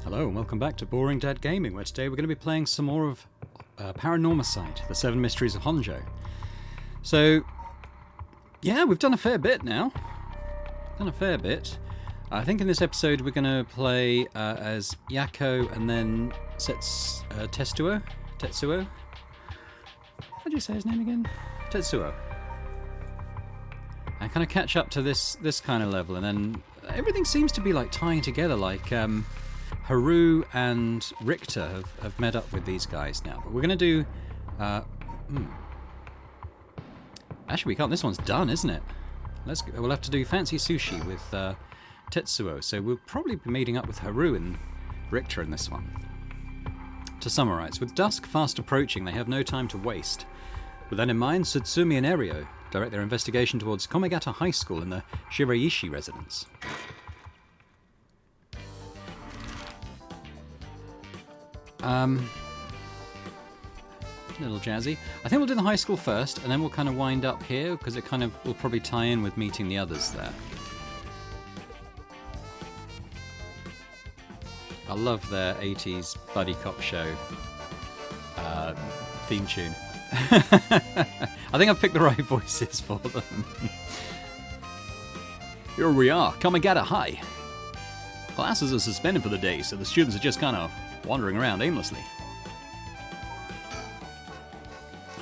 Hello and welcome back to Boring Dad Gaming, where today we're going to be playing some more of Paranormasight, the Seven Mysteries of Honjo. So, yeah, we've done a fair bit now. I think in this episode we're going to play as Yako and then Tetsuo? How do you say his name again? Tetsuo. And kind of catch up to this kind of level, and then everything seems to be like tying together, like Haru and Richter have met up with these guys now. But we're going to do... Actually, we can't. This one's done, isn't it? We'll have to do fancy sushi with Tetsuo. So we'll probably be meeting up with Haru and Richter in this one. To summarize, with dusk fast approaching, they have no time to waste. With that in mind, Tsutsumi and Eryo direct their investigation towards Komegata High School and the Shiraishi residence. A little jazzy. I think we'll do the high school first, and then we'll kind of wind up here, because it kind of will probably tie in with meeting the others there. I love their 80s buddy cop show theme tune. I think I've picked the right voices for them. Here we are, Komegata High. Classes are suspended for the day, so the students are just kind of wandering around aimlessly.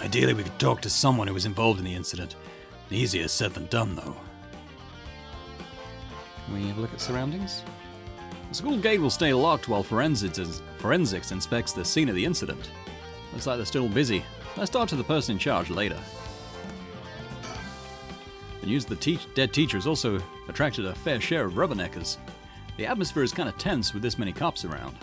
Ideally, we could talk to someone who was involved in the incident. Easier said than done, though. Can we have a look at surroundings? The school gate will stay locked while forensics inspects the scene of the incident. Looks like they're still busy. Let's talk to the person in charge later. The news of the dead teacher has also attracted a fair share of rubberneckers. The atmosphere is kind of tense with this many cops around.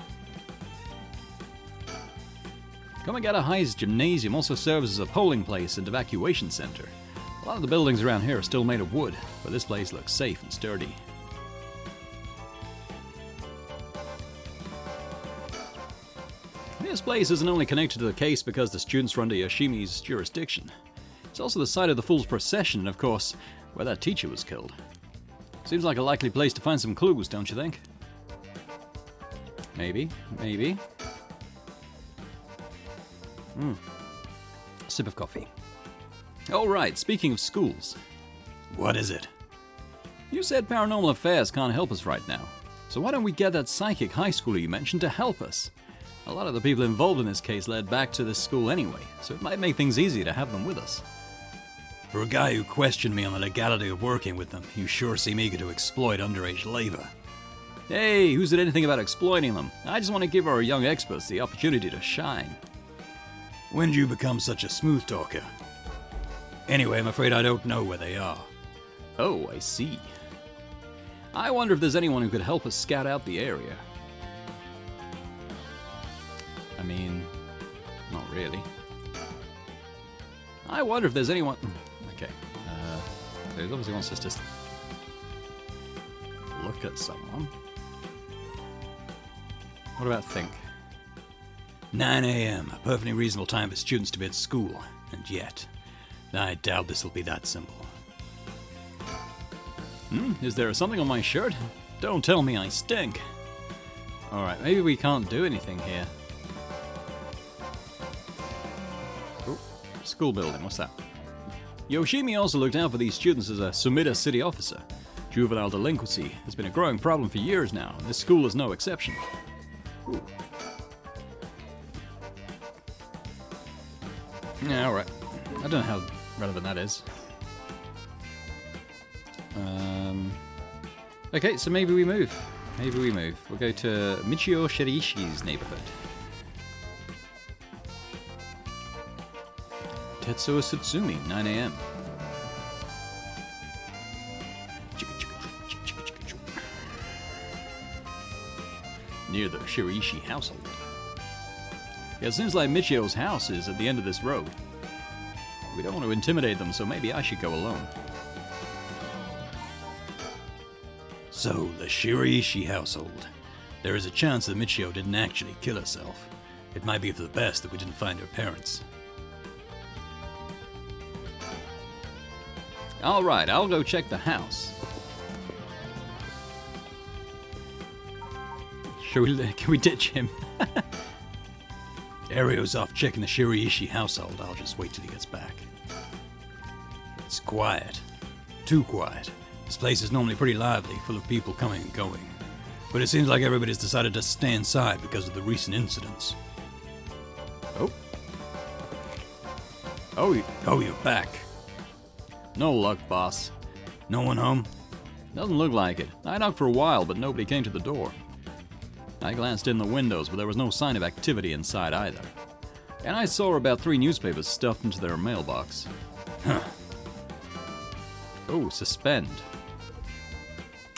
Komegata High's gymnasium also serves as a polling place and evacuation center. A lot of the buildings around here are still made of wood, but this place looks safe and sturdy. This place isn't only connected to the case because the students are under Yoshimi's jurisdiction. It's also the site of the Fool's Procession and, of course, where that teacher was killed. Seems like a likely place to find some clues, don't you think? Maybe. Sip of coffee. Alright, speaking of schools. What is it? You said Paranormal Affairs can't help us right now. So why don't we get that psychic high schooler you mentioned to help us? A lot of the people involved in this case led back to this school anyway, so it might make things easier to have them with us. For a guy who questioned me on the legality of working with them, you sure seem eager to exploit underage labor. Hey, who said anything about exploiting them? I just want to give our young experts the opportunity to shine. When did you become such a smooth talker? Anyway, I'm afraid I don't know where they are. Oh, I see. I wonder if there's anyone who could help us scout out the area. I mean, not really. I wonder if there's anyone... Okay. So he obviously wants us to look at someone. What about think? 9 a.m., a perfectly reasonable time for students to be at school. And yet, I doubt this will be that simple. Is there something on my shirt? Don't tell me I stink. Alright, maybe we can't do anything here. School building, what's that? Yoshimi also looked out for these students as a Sumida city officer. Juvenile delinquency has been a growing problem for years now, and this school is no exception. Ooh. Yeah, alright. I don't know how relevant that is. Okay, so maybe we move. We'll go to Michio Shiraishi's neighborhood. Tetsuo Tsutsumi, 9 a.m. Near the Shiraishi household. Yeah, it seems like Michio's house is at the end of this road. We don't want to intimidate them, so maybe I should go alone. So, the Shiraishi household. There is a chance that Michio didn't actually kill herself. It might be for the best that we didn't find her parents. Alright, I'll go check the house. Can we ditch him? Ario's off checking the Shiraishi household. I'll just wait till he gets back. It's quiet. Too quiet. This place is normally pretty lively, full of people coming and going. But it seems like everybody's decided to stay inside because of the recent incidents. Oh. Oh, you're back. No luck, boss. No one home? Doesn't look like it. I knocked for a while, but nobody came to the door. I glanced in the windows, but there was no sign of activity inside either. And I saw about 3 newspapers stuffed into their mailbox. Huh. Oh, suspend.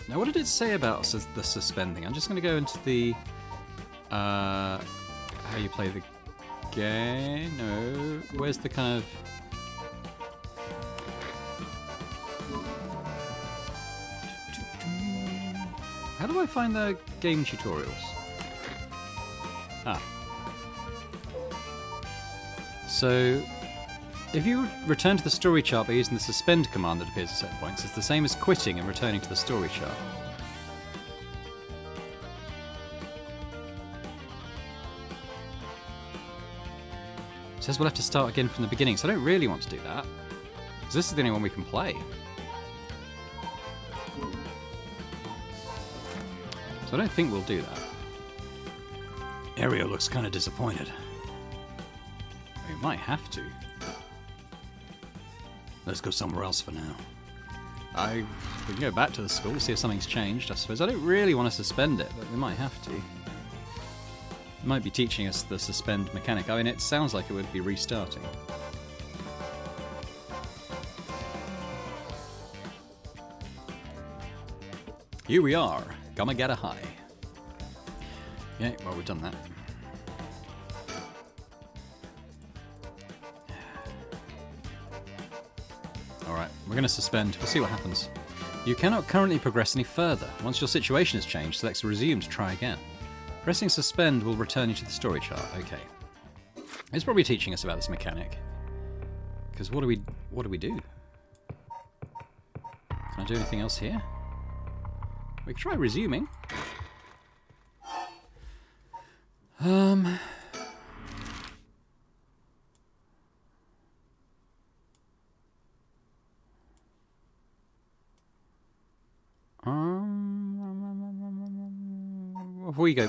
Now, what did it say about the suspending? I'm just going to go into the... how you play the game? No. Where's the kind of... How do I find the game tutorials? Ah. So, if you return to the story chart by using the suspend command that appears at set points, it's the same as quitting and returning to the story chart. It says we'll have to start again from the beginning, so I don't really want to do that, because this is the only one we can play. So I don't think we'll do that. Ario looks kind of disappointed. We might have to. Let's go somewhere else for now. We can go back to the school, see if something's changed, I suppose. I don't really want to suspend it, but we might have to. It might be teaching us the suspend mechanic. I mean, it sounds like it would be restarting. Here we are. Gamagata High. Yeah, well, we've done that. Alright, we're going to suspend. We'll see what happens. You cannot currently progress any further. Once your situation has changed, select resume to try again. Pressing suspend will return you to the story chart. Okay. It's probably teaching us about this mechanic. Because what do we do? Can I do anything else here? We can try resuming.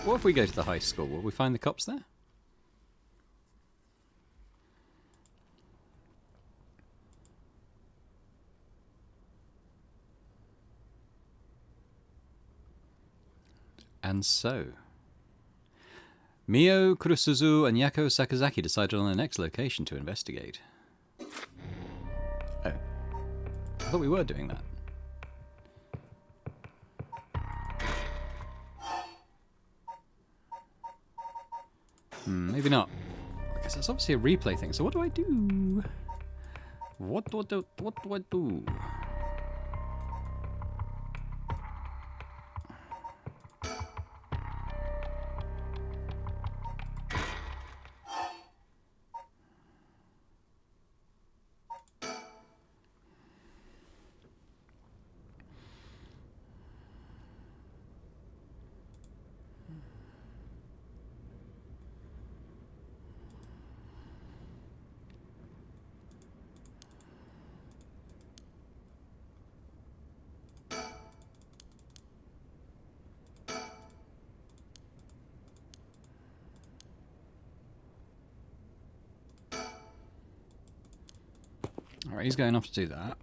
What if we go to the high school? Will we find the cops there? And so, Mio Kurosuzu and Yako Sakazaki decided on the next location to investigate. Oh. I thought we were doing that. Maybe not. Because that's obviously a replay thing. So what do I do? What do I do? Alright, he's going off to do that.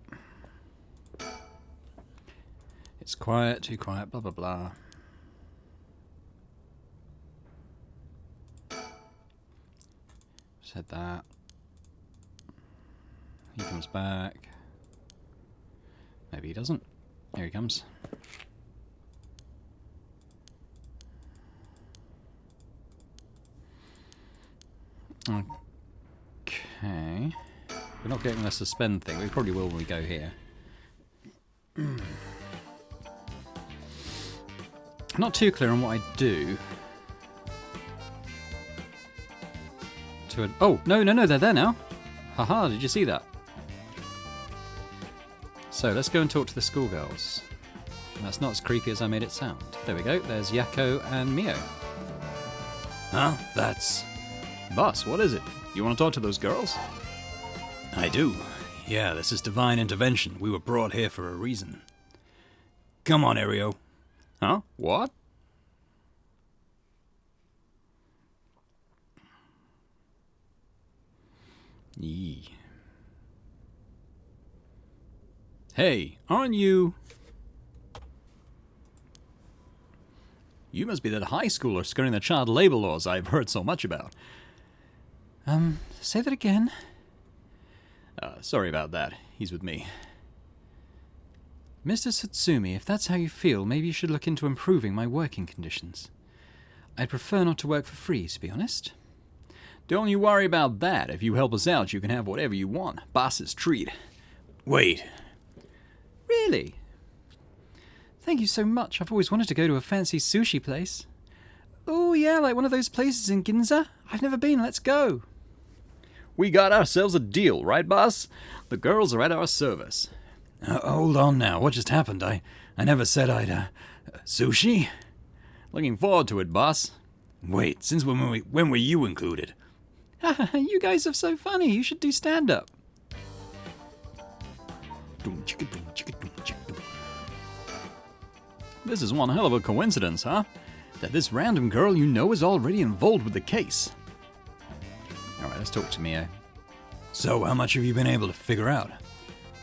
It's quiet, too quiet, blah blah blah. Said that. He comes back. Maybe he doesn't. Here he comes. Okay. We're not getting the suspend thing. We probably will when we go here. Not too clear on what I do. Oh, no, they're there now. Haha, did you see that? So, let's go and talk to the schoolgirls. That's not as creepy as I made it sound. There we go, there's Yakko and Mio. Huh? That's... Boss, what is it? You want to talk to those girls? I do. Yeah, this is divine intervention. We were brought here for a reason. Come on, Ario. Huh? What? Yee. Hey, aren't you... You must be that high schooler skirting the child labor laws I've heard so much about. Say that again? Sorry about that. He's with me. Mr. Satsumi, if that's how you feel, maybe you should look into improving my working conditions. I'd prefer not to work for free, to be honest. Don't you worry about that. If you help us out, you can have whatever you want. Boss's treat. Wait. Really? Thank you so much. I've always wanted to go to a fancy sushi place. Oh, yeah, like one of those places in Ginza. I've never been. Let's go. We got ourselves a deal, right, boss? The girls are at our service. Hold on now. What just happened? I never said I'd... sushi? Looking forward to it, boss. Wait, since when were you included? You guys are so funny. You should do stand-up. This is one hell of a coincidence, huh? That this random girl you know is already involved with the case. Alright, let's talk to Mio. So, how much have you been able to figure out?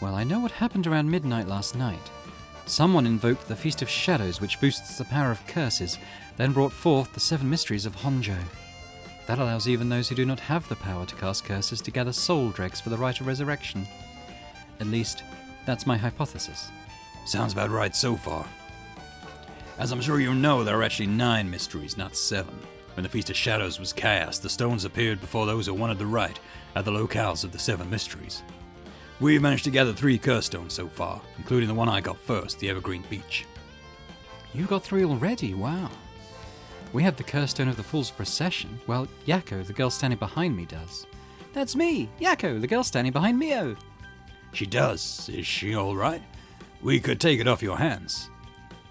Well, I know what happened around midnight last night. Someone invoked the Feast of Shadows, which boosts the power of curses, then brought forth the Seven Mysteries of Honjo. That allows even those who do not have the power to cast curses to gather soul dregs for the rite of resurrection. At least, that's my hypothesis. Sounds about right so far. As I'm sure you know, there are actually 9 mysteries, not 7. When the Feast of Shadows was cast, the stones appeared before those who wanted the rite at the locales of the 7 mysteries. We've managed to gather 3 curse stones so far, including the one I got first, the Evergreen Beach. You got 3 already? Wow. We have the curse stone of the Fool's Procession. Well, Yakko, the girl standing behind me, does. That's me, Yakko, the girl standing behind Mio. She does. Is she all right? We could take it off your hands.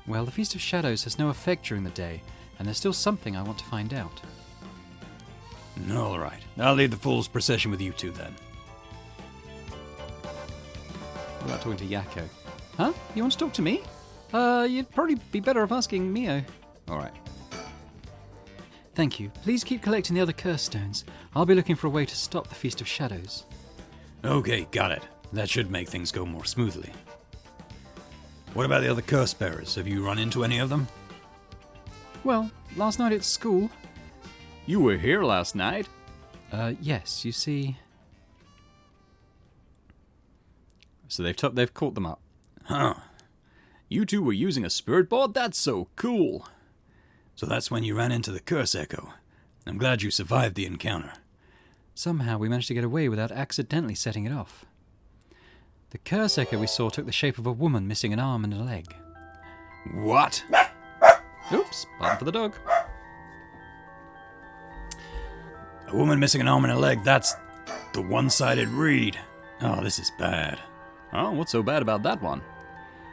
Well, the Feast of Shadows has no effect during the day, and there's still something I want to find out. All right. I'll leave the Fool's Procession with you two, then. What about talking to Yakko? Huh? You want to talk to me? You'd probably be better off asking Mio. All right. Thank you. Please keep collecting the other curse stones. I'll be looking for a way to stop the Feast of Shadows. Okay, got it. That should make things go more smoothly. What about the other curse bearers? Have you run into any of them? Well, last night at school... You were here last night? Yes, you see... So they've caught them up. Huh. You two were using a spirit board? That's so cool. So that's when you ran into the Curse Echo. I'm glad you survived the encounter. Somehow we managed to get away without accidentally setting it off. The Curse Echo we saw took the shape of a woman missing an arm and a leg. What? Oops, pardon for the dog. A woman missing an arm and a leg, that's the one-sided reed. Oh, this is bad. Oh, what's so bad about that one?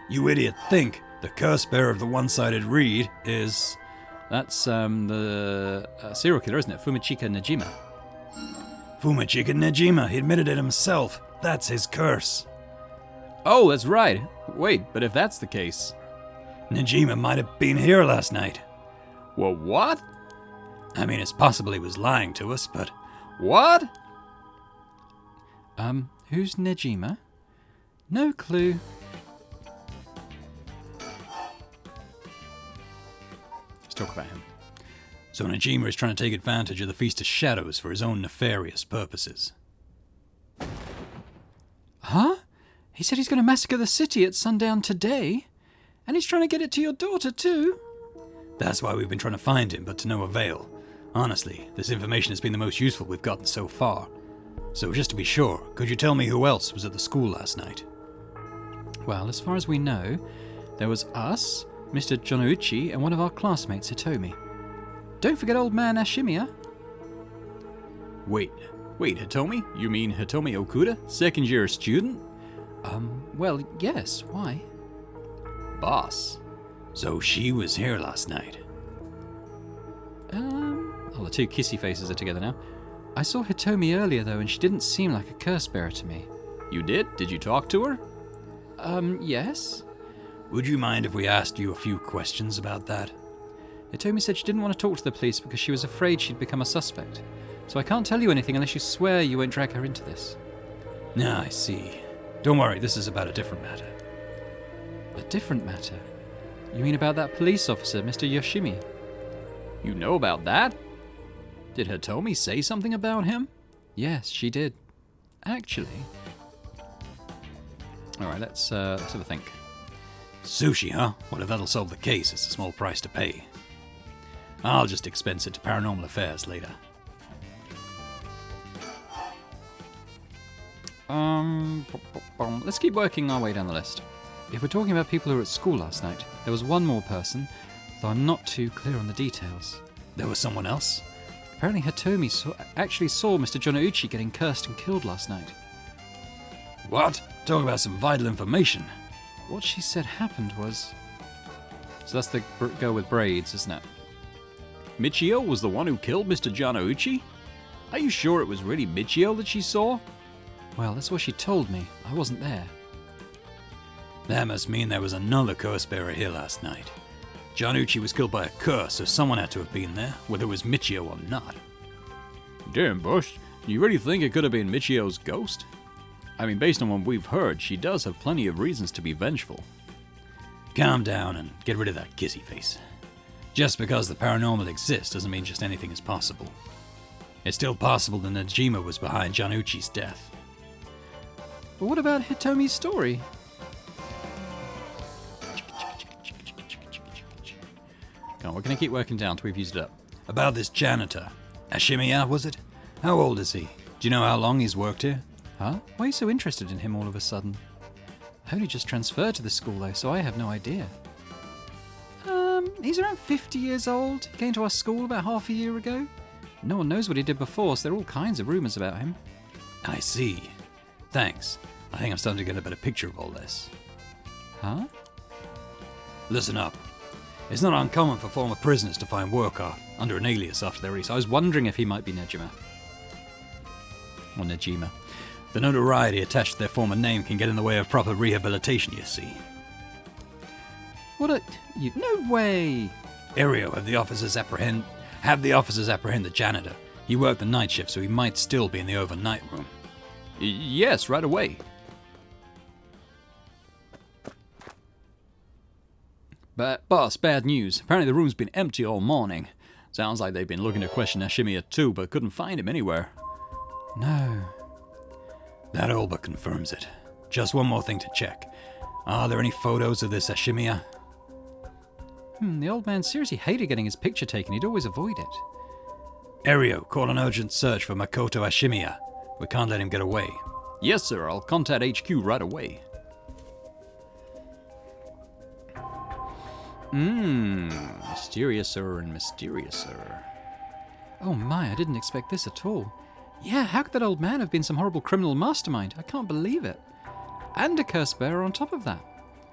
You idiot, think. The curse bearer of the one-sided reed is... That's, the serial killer, isn't it? Fumichika Najima. Fumichika Najima, he admitted it himself. That's his curse. Oh, that's right. Wait, but if that's the case... Najima might have been here last night. Well, what? I mean, it's possible he was lying to us, but... What? Who's Najima? No clue. Let's talk about him. So Najima is trying to take advantage of the Feast of Shadows for his own nefarious purposes. Huh? He said he's going to massacre the city at sundown today? And he's trying to get it to your daughter, too? That's why we've been trying to find him, but to no avail. Honestly, this information has been the most useful we've gotten so far. So just to be sure, could you tell me who else was at the school last night? Well, as far as we know, there was us, Mr. Jonouchi, and one of our classmates, Hitomi. Don't forget old man Ashimiya. Wait, Hitomi? You mean Hitomi Okuda, second-year student? Well, yes, why? Boss, So she was here last night? Oh, the two kissy faces are together now. I saw Hitomi earlier, though, and she didn't seem like a curse bearer to me. You did? Did you talk to her? Yes. Would you mind if we asked you a few questions about that? Hitomi said she didn't want to talk to the police because she was afraid she'd become a suspect. So I can't tell you anything unless you swear you won't drag her into this. I see. Don't worry, this is about a different matter. A different matter? You mean about that police officer, Mr. Yoshimi? You know about that? Did Hitomi say something about him? Yes, she did. Actually... Alright, let's have a think. Sushi, huh? Well, if that'll solve the case, it's a small price to pay. I'll just expense it to Paranormal Affairs later. Let's keep working our way down the list. If we're talking about people who were at school last night, there was one more person, though I'm not too clear on the details. There was someone else? Apparently Hitomi actually saw Mr. Jonouchi getting cursed and killed last night. What? Talk about some vital information. What she said happened was... So that's the girl with braids, isn't it? Michio was the one who killed Mr. Jonouchi? Are you sure it was really Michio that she saw? Well, that's what she told me. I wasn't there. That must mean there was another curse bearer here last night. Jonouchi was killed by a curse, so someone had to have been there, whether it was Michio or not. Damn, Bush. You really think it could have been Michio's ghost? I mean, based on what we've heard, she does have plenty of reasons to be vengeful. Calm down and get rid of that kissy face. Just because the paranormal exists doesn't mean just anything is possible. It's still possible that Najima was behind Jonouchi's death. But what about Hitomi's story? Come on, we're going to keep working down till we've used it up. About this janitor. Ashimiya, was it? How old is he? Do you know how long he's worked here? Huh? Why are you so interested in him all of a sudden? I only just transferred to the school though, so I have no idea. He's around 50 years old. He came to our school about half a year ago. No one knows what he did before, so there are all kinds of rumours about him. I see. Thanks. I think I'm starting to get a better picture of all this. Huh? Listen up. It's not uncommon for former prisoners to find work under an alias after their release. I was wondering if he might be Nejima. Or Nejima. The notoriety attached to their former name can get in the way of proper rehabilitation, you see. What a... No way! Ario, have the officers apprehend the janitor. He worked the night shift, so he might still be in the overnight room. Yes, right away. But, boss, bad news. Apparently the room's been empty all morning. Sounds like they've been looking to question Ashimiya too, but couldn't find him anywhere. No. That all but confirms it. Just one more thing to check. Are there any photos of this Ashimiya? The old man seriously hated getting his picture taken. He'd always avoid it. Ario, call an urgent search for Makoto Ashimiya. We can't let him get away. Yes, sir. I'll contact HQ right away. Mysteriouser and mysteriouser. Oh my, I didn't expect this at all. Yeah, how could that old man have been some horrible criminal mastermind? I can't believe it. And a curse bearer on top of that.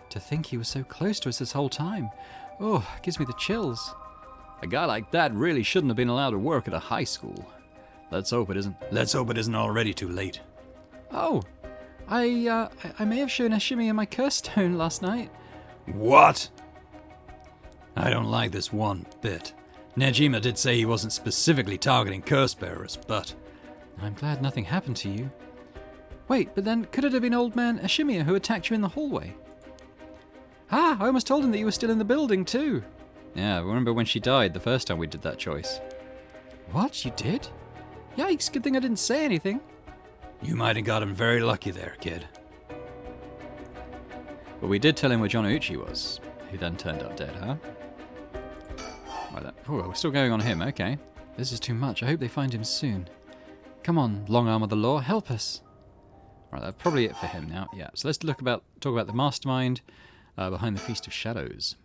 To think he was so close to us this whole time. Oh, it gives me the chills. A guy like that really shouldn't have been allowed to work at a high school. Let's hope it isn't. Let's hope it isn't already too late. Oh, I may have shown Ashimiya my curse stone last night. What? I don't like this one bit. Nejima did say he wasn't specifically targeting curse bearers, but... I'm glad nothing happened to you. Wait, but then could it have been old man Ashimiya who attacked you in the hallway? Ah, I almost told him that you were still in the building too. Yeah, remember when she died the first time we did that choice. What, you did? Yikes, good thing I didn't say anything. You might have got him very lucky there, kid. But we did tell him where Jonouchi was, who then turned up dead, huh? Right, we're still going on him, okay. This is too much, I hope they find him soon. Come on, long arm of the law, help us. Right, that's probably it for him now, yeah. So let's talk about the mastermind behind the Feast of Shadows.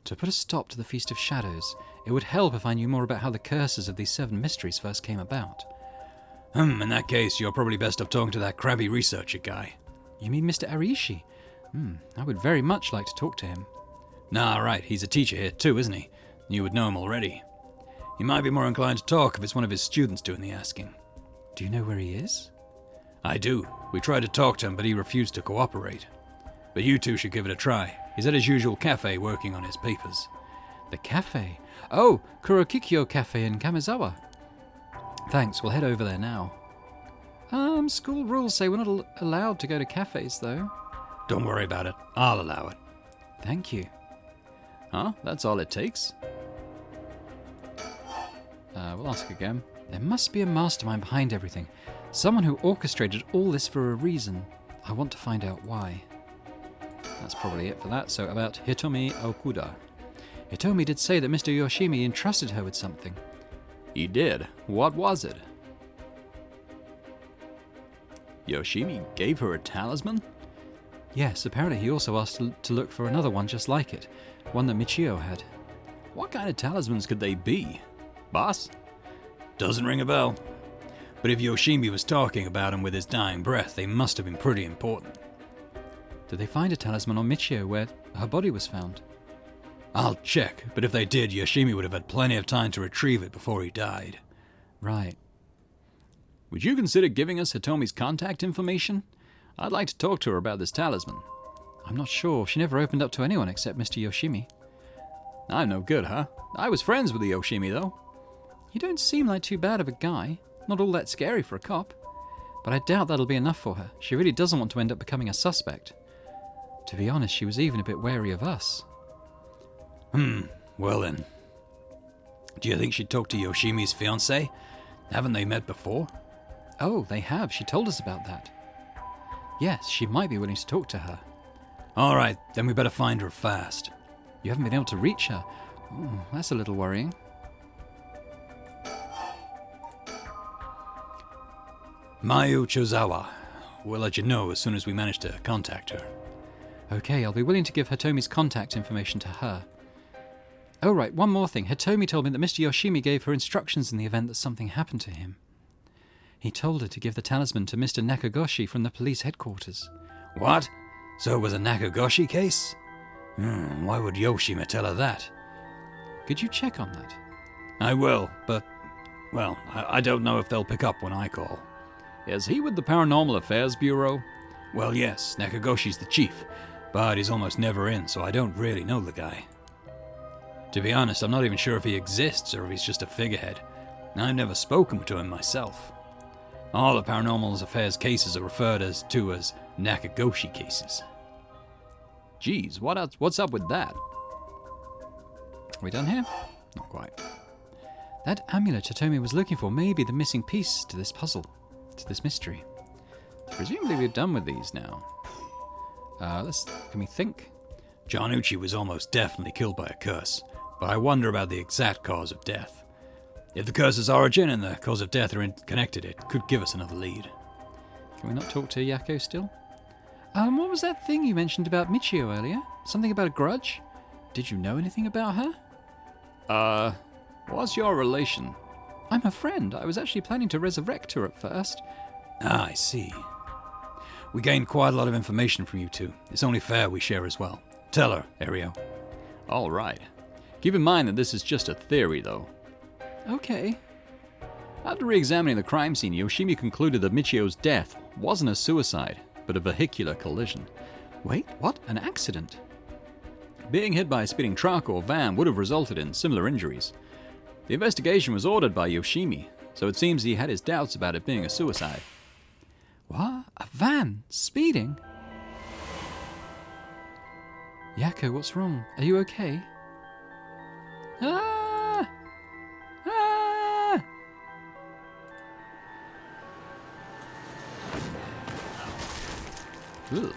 To put a stop to the Feast of Shadows, it would help if I knew more about how the curses of these 7 mysteries first came about. In that case, you're probably best off talking to that crabby researcher guy. You mean Mr. Arishi? I would very much like to talk to him. Nah, right, he's a teacher here too, isn't he? You would know him already. He might be more inclined to talk if it's one of his students doing the asking. Do you know where he is? I do. We tried to talk to him, but he refused to cooperate. But you two should give it a try. He's at his usual cafe working on his papers. The cafe? Oh, Kurokikyo Cafe in Kamizawa. Thanks, we'll head over there now. School rules say we're not allowed to go to cafes, though. Don't worry about it. I'll allow it. Thank you. Huh? That's all it takes? We'll ask again. There must be a mastermind behind everything. Someone who orchestrated all this for a reason. I want to find out why. That's probably it for that. So about Hitomi Okuda. Hitomi did say that Mr. Yoshimi entrusted her with something. He did. What was it? Yoshimi gave her a talisman? Yes, apparently he also asked to look for another one just like it. One that Michio had. What kind of talismans could they be? Boss? Doesn't ring a bell. But if Yoshimi was talking about him with his dying breath, they must have been pretty important. Did they find a talisman on Michio where her body was found? I'll check, but if they did, Yoshimi would have had plenty of time to retrieve it before he died. Right. Would you consider giving us Hitomi's contact information? I'd like to talk to her about this talisman. I'm not sure. She never opened up to anyone except Mr. Yoshimi. I'm no good, huh? I was friends with the Yoshimi, though. You don't seem like too bad of a guy. Not all that scary for a cop. But I doubt that'll be enough for her. She really doesn't want to end up becoming a suspect. To be honest, she was even a bit wary of us. Well then. Do you think she'd talk to Yoshimi's fiancé? Haven't they met before? Oh, they have. She told us about that. Yes, she might be willing to talk to her. All right, then we better find her fast. You haven't been able to reach her. Ooh, that's a little worrying. Mayu Chozawa. We'll let you know as soon as we manage to contact her. Okay, I'll be willing to give Hitomi's contact information to her. Oh right, one more thing. Hitomi told me that Mr. Yoshimi gave her instructions in the event that something happened to him. He told her to give the talisman to Mr. Nakagoshi from the police headquarters. What? So it was a Nakagoshi case? Why would Yoshimi tell her that? Could you check on that? I will, but, well, I don't know if they'll pick up when I call. Is he with the Paranormal Affairs Bureau? Well, yes, Nakagoshi's the chief, but he's almost never in, so I don't really know the guy. To be honest, I'm not even sure if he exists or if he's just a figurehead. I've never spoken to him myself. All the Paranormal Affairs cases are referred to as Nakagoshi cases. Geez, what's up with that? Are we done here? Not quite. That amulet Hitomi was looking for may be the missing piece to this puzzle, to this mystery. Presumably we're done with these now. Can we think? Janucci was almost definitely killed by a curse, but I wonder about the exact cause of death. If the curse's origin and the cause of death are connected, it could give us another lead. Can we not talk to Yako still? What was that thing you mentioned about Michio earlier? Something about a grudge? Did you know anything about her? What's your relation? I'm her friend. I was actually planning to resurrect her at first. Ah, I see. We gained quite a lot of information from you two. It's only fair we share as well. Tell her, Ario. All right. Keep in mind that this is just a theory, though. Okay. After re-examining the crime scene, Yoshimi concluded that Michio's death wasn't a suicide, but a vehicular collision. Wait, what? An accident? Being hit by a speeding truck or van would have resulted in similar injuries. The investigation was ordered by Yoshimi, so it seems he had his doubts about it being a suicide. What? A van? Speeding? Yako, what's wrong? Are you okay? Ah! Ah! Ugh.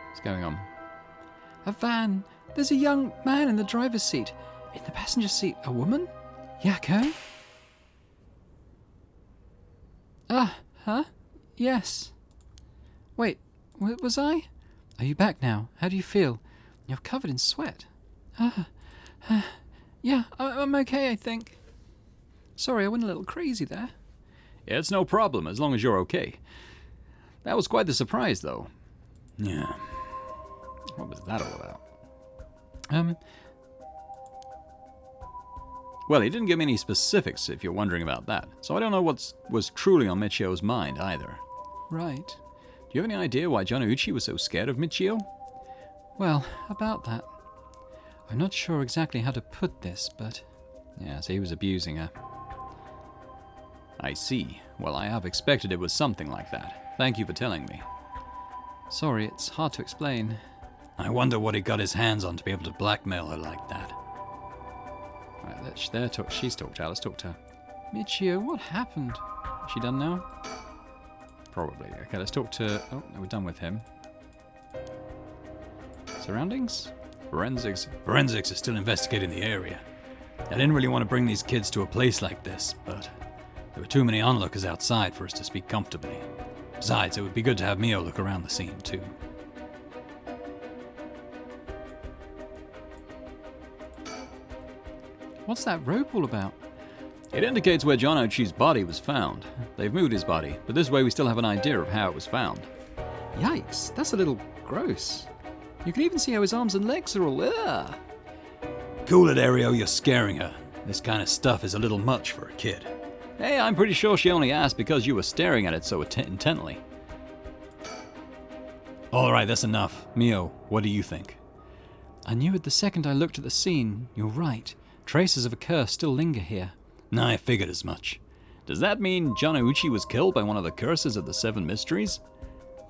What's going on? A van. There's a young man in the driver's seat. In the passenger seat, a woman? Yako? Huh? Yes. Wait, was I? Are you back now? How do you feel? You're covered in sweat. Yeah, I'm okay, I think. Sorry, I went a little crazy there. Yeah, it's no problem, as long as you're okay. That was quite the surprise, though. Yeah. What was that all about? Well, he didn't give me any specifics, if you're wondering about that, so I don't know what was truly on Michio's mind, either. Right. Do you have any idea why Jonouchi was so scared of Michio? Well, about that. I'm not sure exactly how to put this, but... Yeah, so he was abusing her. I see. Well, I have expected it was something like that. Thank you for telling me. Sorry, it's hard to explain. I wonder what he got his hands on to be able to blackmail her like that. Right, she's talked out. Let's talk to her. Michio, what happened? Is she done now? Probably. Okay, let's talk to... Oh, no, we're done with him. Surroundings? Forensics. Forensics is still investigating the area. I didn't really want to bring these kids to a place like this, but there were too many onlookers outside for us to speak comfortably. Besides, it would be good to have Mio look around the scene, too. What's that rope all about? It indicates where Jonouchi's body was found. They've moved his body, but this way we still have an idea of how it was found. Yikes, that's a little gross. You can even see how his arms and legs are all... Ugh. Cool it, Ario, you're scaring her. This kind of stuff is a little much for a kid. Hey, I'm pretty sure she only asked because you were staring at it so intently. Alright, that's enough. Mio, what do you think? I knew it the second I looked at the scene. You're right. Traces of a curse still linger here. I figured as much. Does that mean Jonouchi was killed by one of the curses of the Seven Mysteries?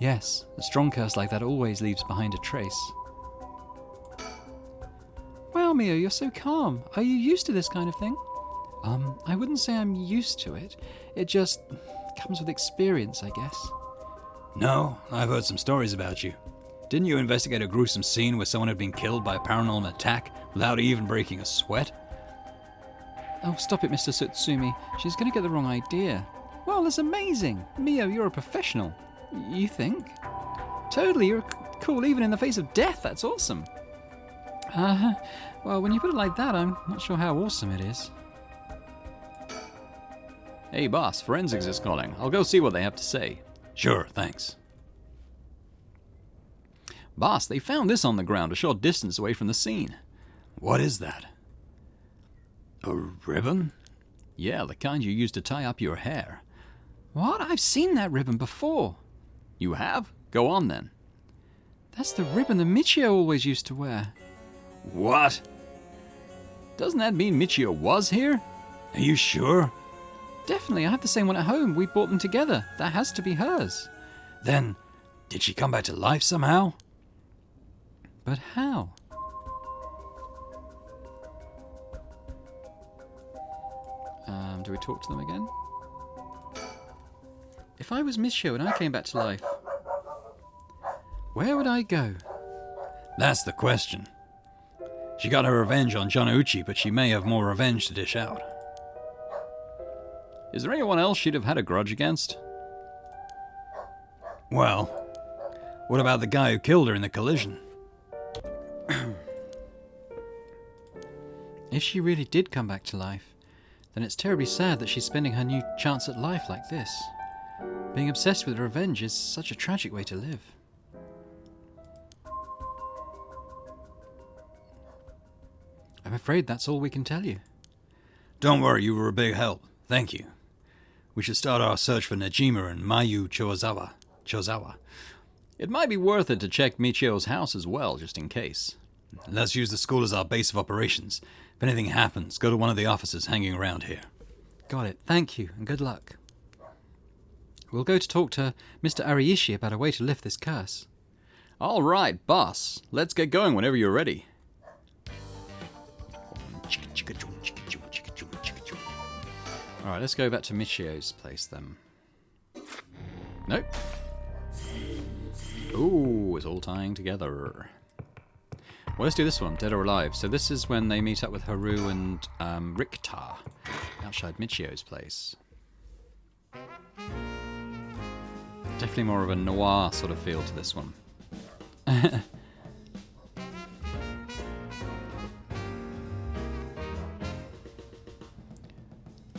Yes, a strong curse like that always leaves behind a trace. Wow, Mio, you're so calm. Are you used to this kind of thing? I wouldn't say I'm used to it. It just comes with experience, I guess. No, I've heard some stories about you. Didn't you investigate a gruesome scene where someone had been killed by a paranormal attack without even breaking a sweat? Oh, stop it, Mr. Sutsumi. She's going to get the wrong idea. Wow, that's amazing. Mio, you're a professional. You think? Totally, you're cool even in the face of death. That's awesome. Well, when you put it like that, I'm not sure how awesome it is. Hey, boss, Forensics is calling. I'll go see what they have to say. Sure, thanks. Boss, they found this on the ground a short distance away from the scene. What is that? A ribbon? Yeah, the kind you use to tie up your hair. What? I've seen that ribbon before. You have? Go on then. That's the ribbon that Michio always used to wear. What? Doesn't that mean Michio was here? Are you sure? Definitely, I have the same one at home. We bought them together. That has to be hers. Then, did she come back to life somehow? But how? Do we talk to them again? If I was Michio and I came back to life, where would I go? That's the question. She got her revenge on Jonouchi, but she may have more revenge to dish out. Is there anyone else she'd have had a grudge against? Well, what about the guy who killed her in the collision? If she really did come back to life, then it's terribly sad that she's spending her new chance at life like this. Being obsessed with revenge is such a tragic way to live. I'm afraid that's all we can tell you. Don't worry, you were a big help. Thank you. We should start our search for Najima and Mayu Chozawa. It might be worth it to check Michio's house as well, just in case. Let's use the school as our base of operations. If anything happens, go to one of the offices hanging around here. Got it. Thank you, and good luck. We'll go to talk to Mr. Ariishi about a way to lift this curse. All right, boss. Let's get going whenever you're ready. All right, let's go back to Michio's place then. Nope. Ooh, it's all tying together. Well, let's do this one, Dead or Alive. So this is when they meet up with Haru and Richter outside Michio's place. Definitely more of a noir sort of feel to this one.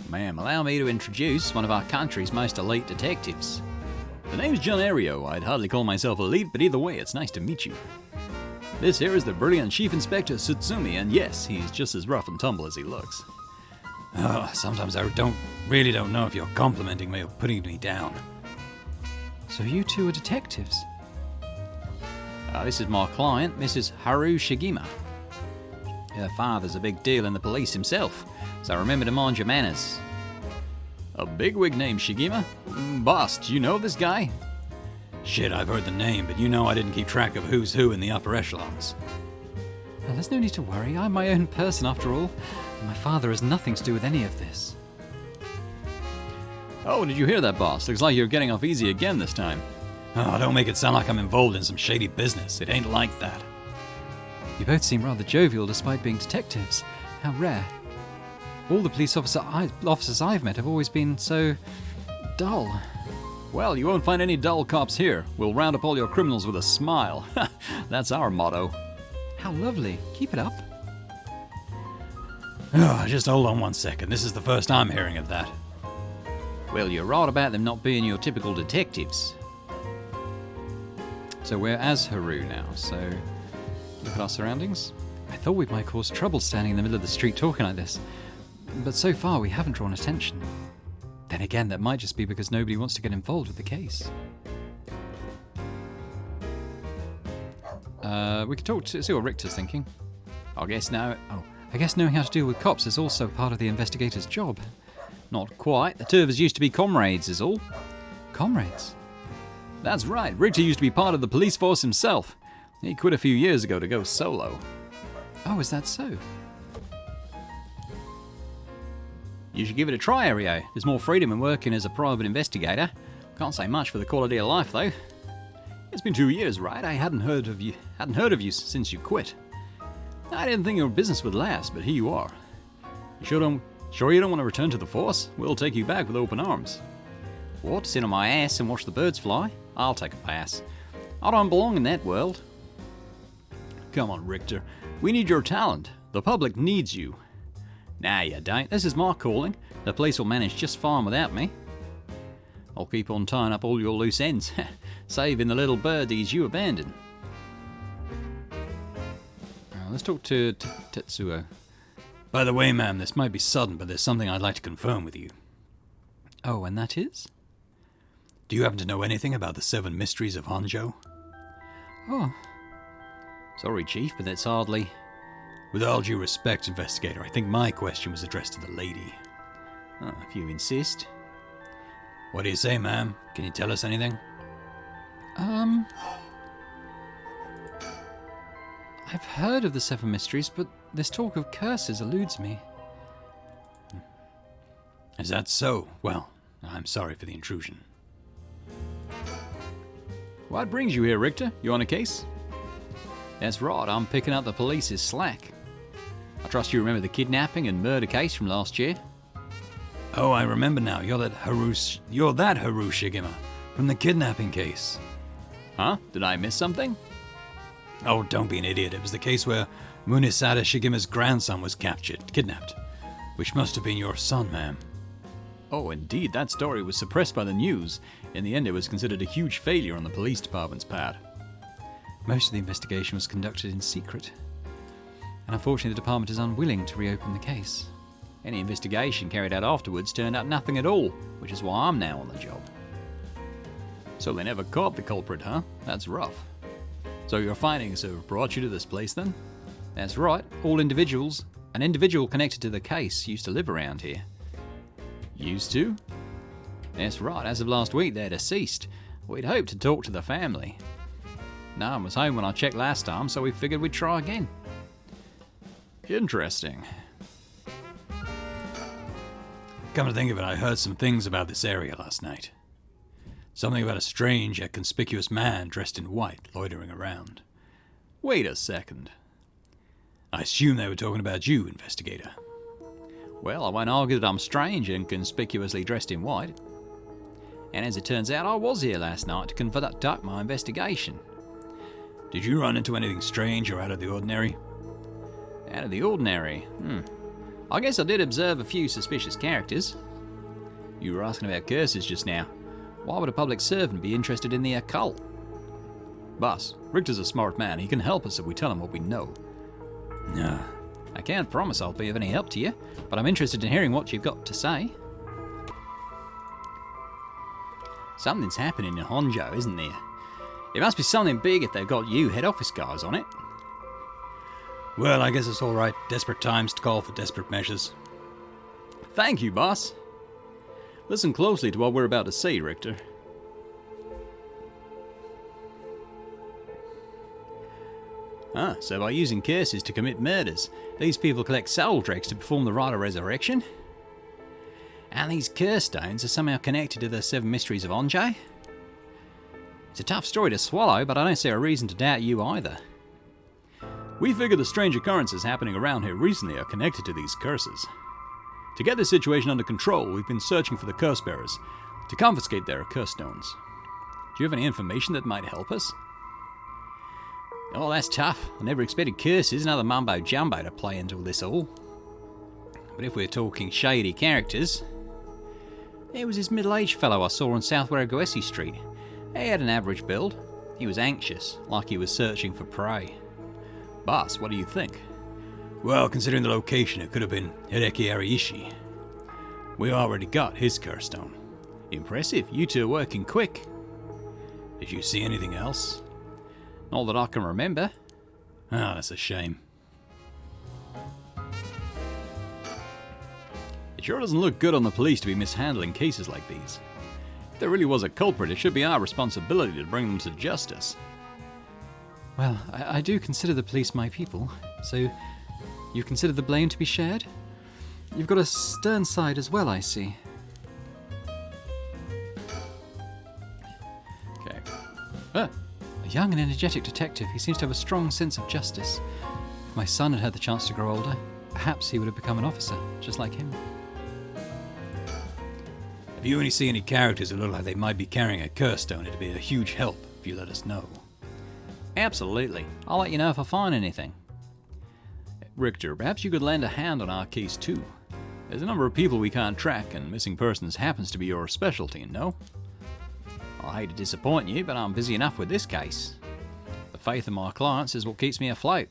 Ma'am, allow me to introduce one of our country's most elite detectives. The name's John Ario. I'd hardly call myself elite, but either way, it's nice to meet you. This here is the brilliant Chief Inspector Tsutsumi, and yes, he's just as rough and tumble as he looks. Oh, sometimes I really don't know if you're complimenting me or putting me down. So you two are detectives? This is my client, Mrs. Haru Shigima. Her father's a big deal in the police himself, so remember to mind your manners. A bigwig named Shigima? Boss, do you know this guy? Shit, I've heard the name, but you know I didn't keep track of who's who in the upper echelons. Well, there's no need to worry. I'm my own person after all. And my father has nothing to do with any of this. Oh, did you hear that, boss? Looks like you're getting off easy again this time. Oh, don't make it sound like I'm involved in some shady business. It ain't like that. You both seem rather jovial despite being detectives. How rare. All the police officers I've met have always been so dull. Well, you won't find any dull cops here. We'll round up all your criminals with a smile. That's our motto. How lovely. Keep it up. Oh, just hold on one second. This is the first I'm hearing of that. Well, you're right about them not being your typical detectives. So we're as Haru now, so look at our surroundings. I thought we might cause trouble standing in the middle of the street talking like this, but so far we haven't drawn attention. Then again, that might just be because nobody wants to get involved with the case. We could talk to see what Richter's thinking. I guess knowing how to deal with cops is also part of the investigator's job. Not quite. The two of us used to be comrades, is all. Comrades? That's right. Richter used to be part of the police force himself. He quit a few years ago to go solo. Oh, is that so? You should give it a try, Ario. There's more freedom in working as a private investigator. Can't say much for the quality of life, though. It's been 2 years, right? I hadn't heard of you since you quit. I didn't think your business would last, but here you are. Sure you don't want to return to the force? We'll take you back with open arms. What? Sit on my ass and watch the birds fly? I'll take a pass. I don't belong in that world. Come on, Richter. We need your talent. The public needs you. Nah, you don't. This is my calling. The police will manage just fine without me. I'll keep on tying up all your loose ends, saving the little birdies you abandoned. Let's talk to Tetsuo. By the way, ma'am, this might be sudden, but there's something I'd like to confirm with you. Oh, and that is? Do you happen to know anything about the Seven Mysteries of Honjo? Oh. Sorry, Chief, but that's hardly... With all due respect, investigator, I think my question was addressed to the lady. Oh, if you insist. What do you say, ma'am? Can you tell us anything? I've heard of the Seven Mysteries, but this talk of curses eludes me. Is that so? Well, I'm sorry for the intrusion. What brings you here, Richter? You on a case? That's right, I'm picking up the police's slack. I trust you remember the kidnapping and murder case from last year? Oh, I remember now. You're that Haru Shigima from the kidnapping case. Huh? Did I miss something? Oh, don't be an idiot. It was the case where Munisada Shigima's grandson was kidnapped, which must have been your son, ma'am. Oh, indeed. That story was suppressed by the news. In the end, it was considered a huge failure on the police department's part. Most of the investigation was conducted in secret, and unfortunately the department is unwilling to reopen the case. Any investigation carried out afterwards turned up nothing at all, which is why I'm now on the job. So they never caught the culprit, huh? That's rough. So your findings have brought you to this place, then? That's right. An individual connected to the case used to live around here. Used to? That's right. As of last week, they're deceased. We'd hoped to talk to the family. No one was home when I checked last time, so we figured we'd try again. Interesting. Come to think of it, I heard some things about this area last night. Something about a strange yet conspicuous man dressed in white loitering around. Wait a second. I assume they were talking about you, investigator. Well, I won't argue that I'm strange and conspicuously dressed in white. And as it turns out, I was here last night to conduct my investigation. Did you run into anything strange or out of the ordinary? Out of the ordinary? I guess I did observe a few suspicious characters. You were asking about curses just now. Why would a public servant be interested in the occult? Boss, Richter's a smart man. He can help us if we tell him what we know. No, I can't promise I'll be of any help to you, but I'm interested in hearing what you've got to say. Something's happening in Honjo, isn't there? It must be something big if they've got you head office guys on it. Well, I guess it's all right. Desperate times to call for desperate measures. Thank you, boss. Listen closely to what we're about to say, Richter. So by using curses to commit murders, these people collect soul dregs to perform the rite of resurrection? And these curse stones are somehow connected to the Seven Mysteries of Honjo? It's a tough story to swallow, but I don't see a reason to doubt you either. We figure the strange occurrences happening around here recently are connected to these curses. To get the situation under control, we've been searching for the curse bearers to confiscate their curse stones. Do you have any information that might help us? Oh, that's tough. I never expected curses and other mumbo-jumbo to play into this all. But if we're talking shady characters, there was this middle-aged fellow I saw on South Waragoesi Street. He had an average build. He was anxious, like he was searching for prey. Boss, what do you think? Well, considering the location, it could have been Hideki Ariishi. We already got his curse stone. Impressive. You two are working quick. Did you see anything else? Not that I can remember. Ah, that's a shame. It sure doesn't look good on the police to be mishandling cases like these. If there really was a culprit, it should be our responsibility to bring them to justice. Well, I do consider the police my people, so you consider the blame to be shared? You've got a stern side as well, I see. Okay. A young and energetic detective. He seems to have a strong sense of justice. If my son had had the chance to grow older, perhaps he would have become an officer, just like him. If you only see any characters that look like they might be carrying a curse stone, it'd be a huge help if you let us know. Absolutely. I'll let you know if I find anything. Richter, perhaps you could lend a hand on our case too. There's a number of people we can't track, and missing persons happens to be your specialty, no? I hate to disappoint you, but I'm busy enough with this case. The faith of my clients is what keeps me afloat.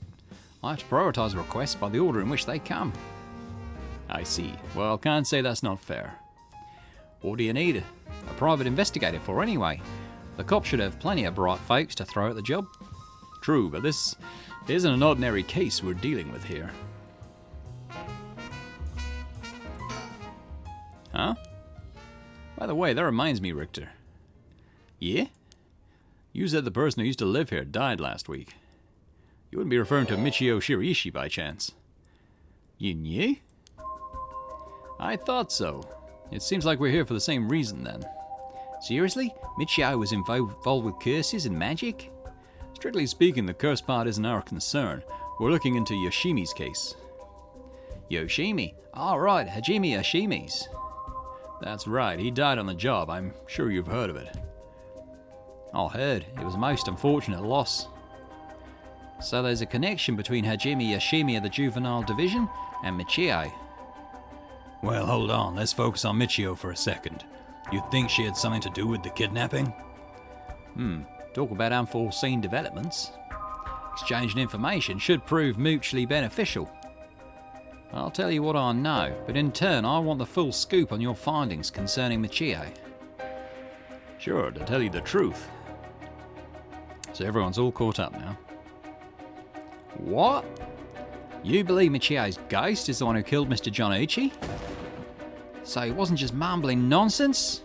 I have to prioritise requests by the order in which they come. I see. Well, can't say that's not fair. What do you need a private investigator for anyway? The cops should have plenty of bright folks to throw at the job. True, but this isn't an ordinary case we're dealing with here. Huh? By the way, that reminds me, Richter. Yeah? You said the person who used to live here died last week. You wouldn't be referring to Michio Shiriishi by chance? You knew? I thought so. It seems like we're here for the same reason then. Seriously? Michio was involved with curses and magic? Strictly speaking, the curse part isn't our concern. We're looking into Yoshimi's case. Yoshimi? All right, Hajime Yoshimi's. That's right, he died on the job. I'm sure you've heard of it. I heard. It was a most unfortunate loss. So there's a connection between Hajime Yoshimi of the Juvenile Division and Michio. Well, hold on. Let's focus on Michio for a second. You think she had something to do with the kidnapping? Talk about unforeseen developments. Exchanging information should prove mutually beneficial. I'll tell you what I know, but in turn I want the full scoop on your findings concerning Michio. Sure, to tell you the truth. So everyone's all caught up now. What? You believe Michio's ghost is the one who killed Mr. John Uchi? So it wasn't just mumbling nonsense?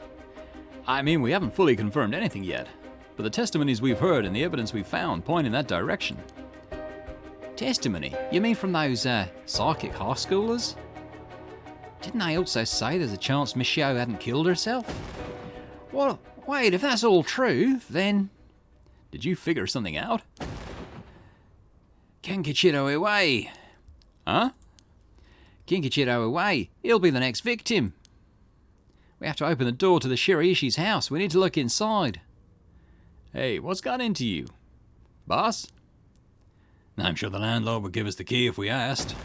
I mean, we haven't fully confirmed anything yet, but the testimonies we've heard and the evidence we've found point in that direction. Testimony? You mean from those, psychic high schoolers? Didn't they also say there's a chance Michio hadn't killed herself? Well, wait, if that's all true, then... Did you figure something out? Kenkichiro Iwai. Huh? Kenkichiro Iwai. He'll be the next victim. We have to open the door to the Shiriishi's house. We need to look inside. Hey, what's got into you? Boss? I'm sure the landlord would give us the key if we asked.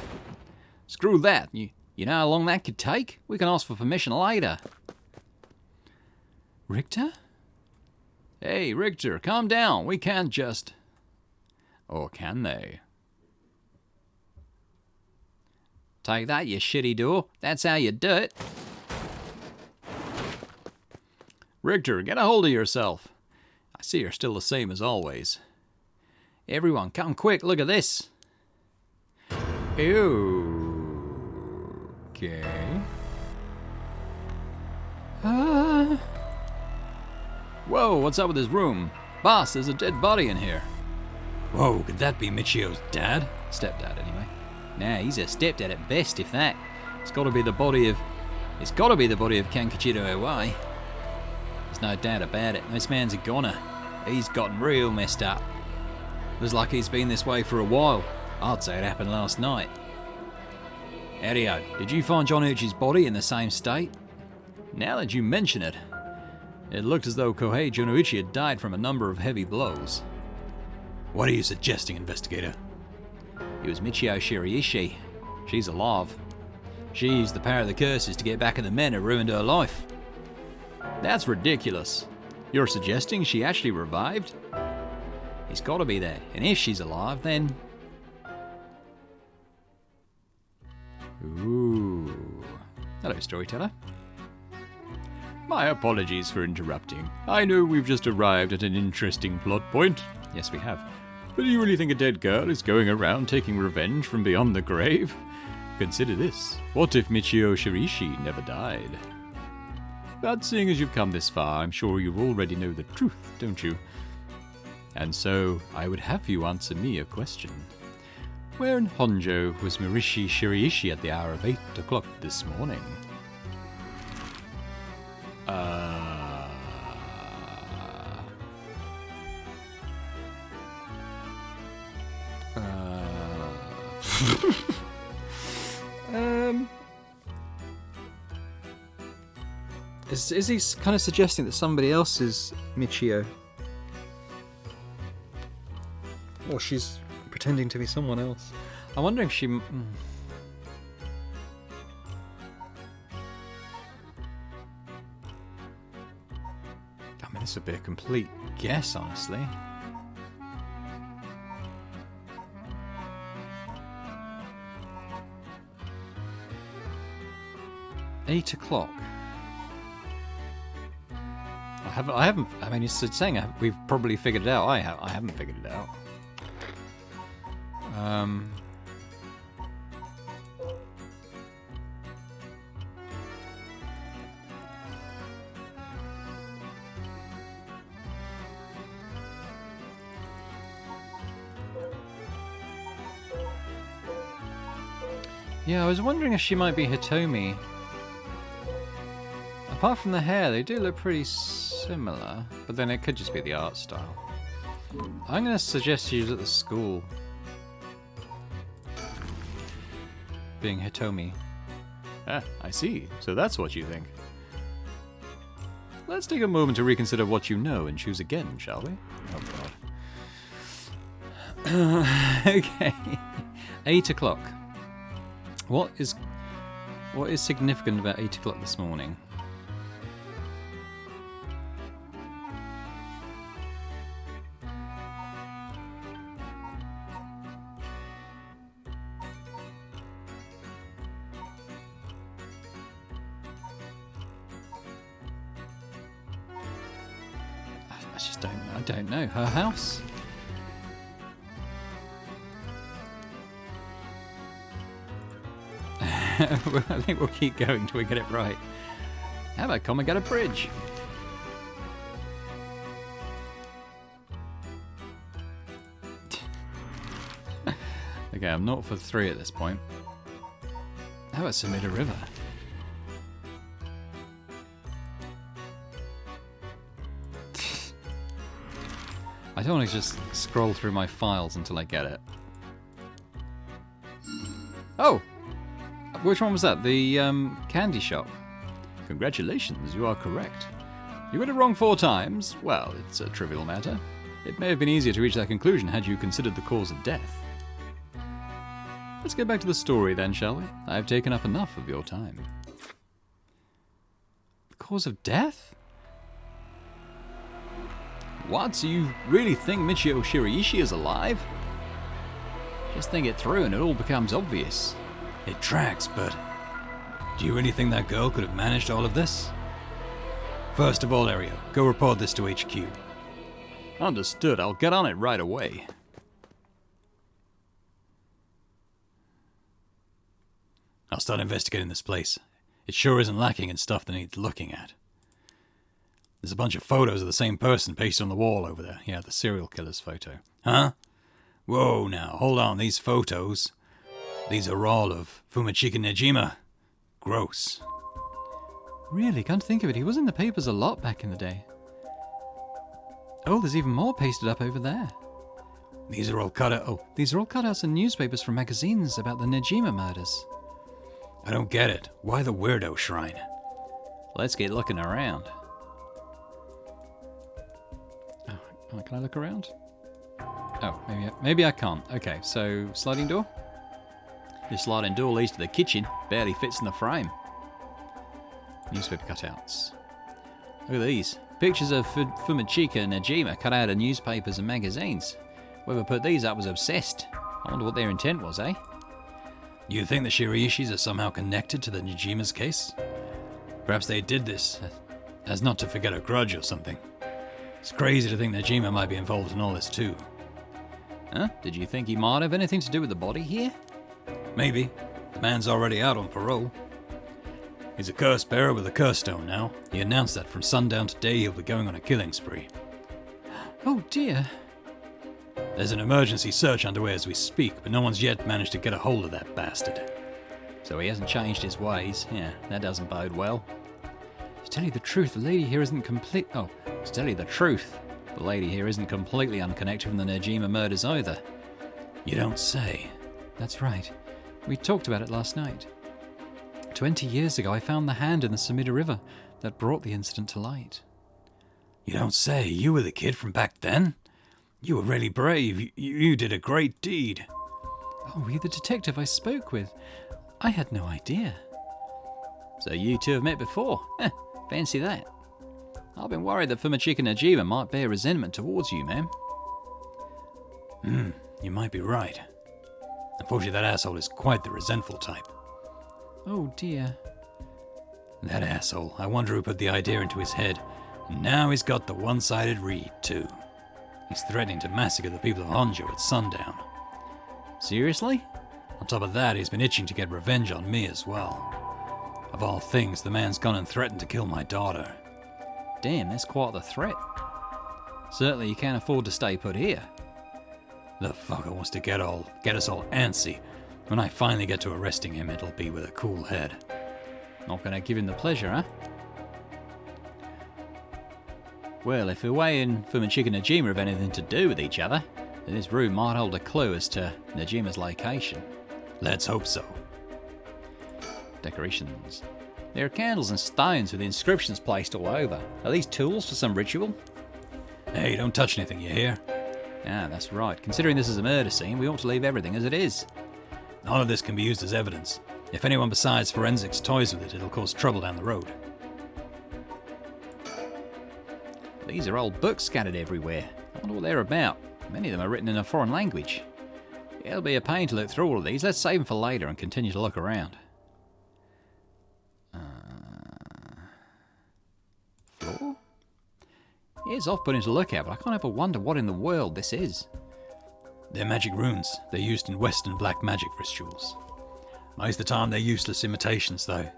Screw that. You know how long that could take? We can ask for permission later. Richter? Hey, Richter, calm down. We can't just... Or can they? Take that, you shitty door. That's how you do it. Richter, get a hold of yourself. I see you're still the same as always. Everyone, come quick, look at this. Ew. Okay. Whoa, what's up with this room? Boss, there's a dead body in here. Whoa, could that be Michio's dad? Stepdad, anyway. Nah, he's a stepdad at best, if that. It's gotta be the body of Kankichiro Iwai. There's no doubt about it. This man's a goner. He's gotten real messed up. Looks like he's been this way for a while. I'd say it happened last night. Ario, did you find John Uchi's body in the same state? Now that you mention it, it looked as though Kohei Jonuichi had died from a number of heavy blows. What are you suggesting, investigator? It was Michio Shiraishi. She's alive. She used the power of the curses to get back at the men who ruined her life. That's ridiculous. You're suggesting she actually revived? It's gotta be that. And if she's alive, then... Ooh. Hello, storyteller. My apologies for interrupting. I know we've just arrived at an interesting plot point. Yes, we have. But do you really think a dead girl is going around taking revenge from beyond the grave? Consider this. What if Michio Shirishi never died? But seeing as you've come this far, I'm sure you already know the truth, don't you? And so, I would have you answer me a question. Where in Honjo was Mirishi Shiriishi at the hour of 8 o'clock this morning? Is he kind of suggesting that somebody else is Michio? Or she's pretending to be someone else? I'm wondering if she... I mean, this would be a complete guess, honestly. $8 o'clock. I haven't. I mean, it's saying we've probably figured it out. I haven't figured it out. Yeah, I was wondering if she might be Hitomi. Apart from the hair, they do look pretty similar, but then it could just be the art style. I'm going to suggest she was at the school. Being Hitomi. Ah, I see. So that's what you think. Let's take a moment to reconsider what you know and choose again, shall we? Oh god. Okay. 8 o'clock. What is significant about 8 o'clock this morning? I don't know. Her house? I think we'll keep going till we get it right. How about come and get a bridge? Okay, I'm 0 for 3 at this point. How about Sumida River? I don't want to just scroll through my files until I get it. Oh! Which one was that? The candy shop. Congratulations, you are correct. You got it wrong 4 times. Well, it's a trivial matter. It may have been easier to reach that conclusion had you considered the cause of death. Let's get back to the story then, shall we? I've taken up enough of your time. The cause of death? What? So you really think Michio Shiraishi is alive? Just think it through and it all becomes obvious. It tracks, but do you really think that girl could have managed all of this? First of all, Ario, go report this to HQ. Understood. I'll get on it right away. I'll start investigating this place. It sure isn't lacking in stuff that needs looking at. There's a bunch of photos of the same person pasted on the wall over there. Yeah, the serial killer's photo. Huh? Whoa, now, hold on. These photos, these are all of Fumachika Nejima. Gross. Really, can't think of it. He was in the papers a lot back in the day. Oh, there's even more pasted up over there. These are all cut out. Oh, These are all cutouts in newspapers from magazines about the Nejima murders. I don't get it. Why the weirdo shrine? Let's get looking around. Oh, can I look around? Oh, maybe I can't. Okay, so sliding door? This sliding door leads to the kitchen. Barely fits in the frame. Newspaper cutouts. Look at these. Pictures of Fumachika Nejima cut out of newspapers and magazines. Whoever put these up was obsessed. I wonder what their intent was, eh? You think the Shiraishis are somehow connected to the Nejima's case? Perhaps they did this as not to forget a grudge or something. It's crazy to think Nejima might be involved in all this too. Huh? Did you think he might have anything to do with the body here? Maybe. The man's already out on parole. He's a curse bearer with a curse stone now. He announced that from sundown today he'll be going on a killing spree. Oh dear. There's an emergency search underway as we speak, but no one's yet managed to get a hold of that bastard. So he hasn't changed his ways. Yeah, that doesn't bode well. To tell you the truth, the lady here isn't complete. Oh, To tell you the truth, the lady here isn't completely unconnected from the Nejima murders either. You don't say. that's right. We talked about it last night. 20 years ago, I found the hand in the Sumida River that brought the incident to light. You don't say. You were the kid from back then? You were really brave. You did a great deed. Oh, you're the detective I spoke with. I had no idea. So you two have met before? Heh, fancy that. I've been worried that Fumachika Nejima might bear resentment towards you, ma'am. You might be right. Unfortunately, that asshole is quite the resentful type. Oh dear. That asshole. I wonder who put the idea into his head. And now he's got the one-sided read, too. He's threatening to massacre the people of Honjo at sundown. Seriously? On top of that, he's been itching to get revenge on me as well. Of all things, the man's gone and threatened to kill my daughter. Damn, that's quite the threat. Certainly you can't afford to stay put here. The fucker wants to get us all antsy. When I finally get to arresting him, it'll be with a cool head. Not gonna give him the pleasure, huh? Well, if Uwe and Fumachika Nejima have anything to do with each other, then this room might hold a clue as to Nejima's location. Let's hope so. Decorations. There are candles and stones with inscriptions placed all over. Are these tools for some ritual? Hey, don't touch anything, you hear? Ah, that's right. Considering this is a murder scene, we ought to leave everything as it is. None of this can be used as evidence. If anyone besides forensics toys with it, it'll cause trouble down the road. These are old books scattered everywhere. I wonder what they're about. Many of them are written in a foreign language. It'll be a pain to look through all of these. Let's save them for later and continue to look around. Floor? It's off-putting to look at, but I can't help but wonder what in the world this is. They're magic runes. They're used in Western black magic rituals. Most of the time they're useless imitations, though.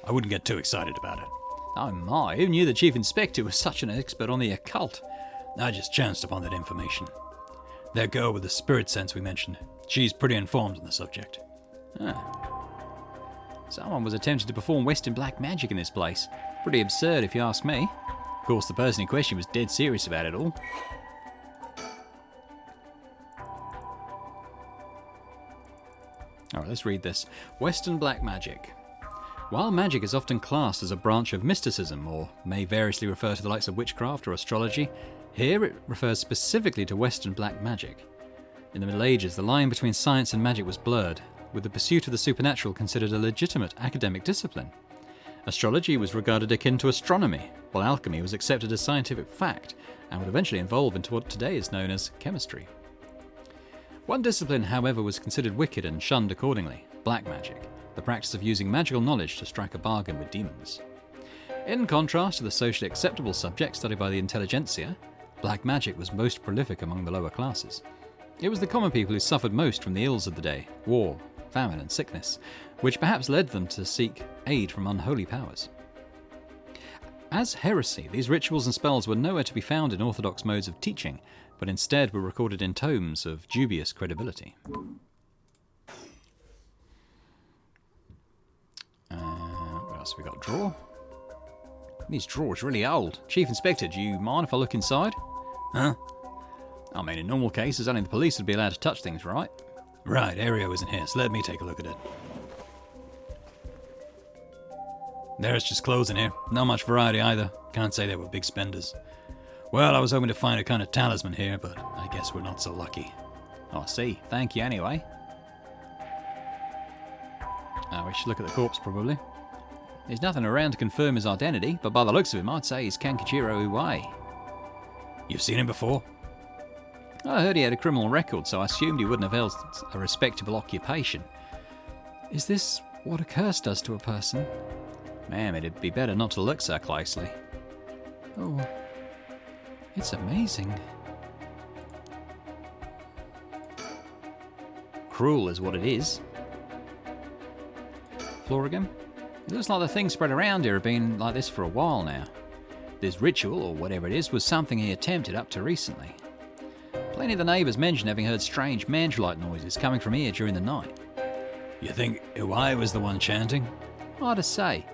I wouldn't get too excited about it. Oh my, who knew the Chief Inspector was such an expert on the occult? I just chanced upon that information. That girl with the spirit sense we mentioned, she's pretty informed on the subject. Someone was attempting to perform Western black magic in this place. Pretty absurd if you ask me. Of course, the person in question was dead serious about it all. Alright, let's read this. Western black magic. While magic is often classed as a branch of mysticism, or may variously refer to the likes of witchcraft or astrology, here it refers specifically to Western black magic. In the Middle Ages, the line between science and magic was blurred, with the pursuit of the supernatural considered a legitimate academic discipline. Astrology was regarded akin to astronomy, while alchemy was accepted as scientific fact and would eventually evolve into what today is known as chemistry. One discipline, however, was considered wicked and shunned accordingly: black magic, the practice of using magical knowledge to strike a bargain with demons. In contrast to the socially acceptable subject studied by the intelligentsia, black magic was most prolific among the lower classes. It was the common people who suffered most from the ills of the day: war, famine and sickness, which perhaps led them to seek aid from unholy powers. As heresy, these rituals and spells were nowhere to be found in orthodox modes of teaching, but instead were recorded in tomes of dubious credibility. What else have we got? Drawer? These drawers are really old. Chief Inspector, do you mind if I look inside? Huh? I mean, in normal cases, only the police would be allowed to touch things, right? Right, Aereo isn't here, so let me take a look at it. There's just clothes in here. Not much variety either. Can't say they were big spenders. Well, I was hoping to find a kind of talisman here, but I guess we're not so lucky. Oh, I see. Thank you anyway. We should look at the corpse, probably. There's nothing around to confirm his identity, but by the looks of him, I'd say he's Kankichiro Iwai. You've seen him before? I heard he had a criminal record, so I assumed he wouldn't have held a respectable occupation. Is this what a curse does to a person? Ma'am, it'd be better not to look so closely. Oh, it's amazing. Cruel is what it is. Floor again? It looks like the things spread around here have been like this for a while now. This ritual, or whatever it is, was something he attempted up to recently. Plenty of the neighbours mentioned having heard strange mandrelite noises coming from here during the night. You think Iwai was the one chanting? Hard to say.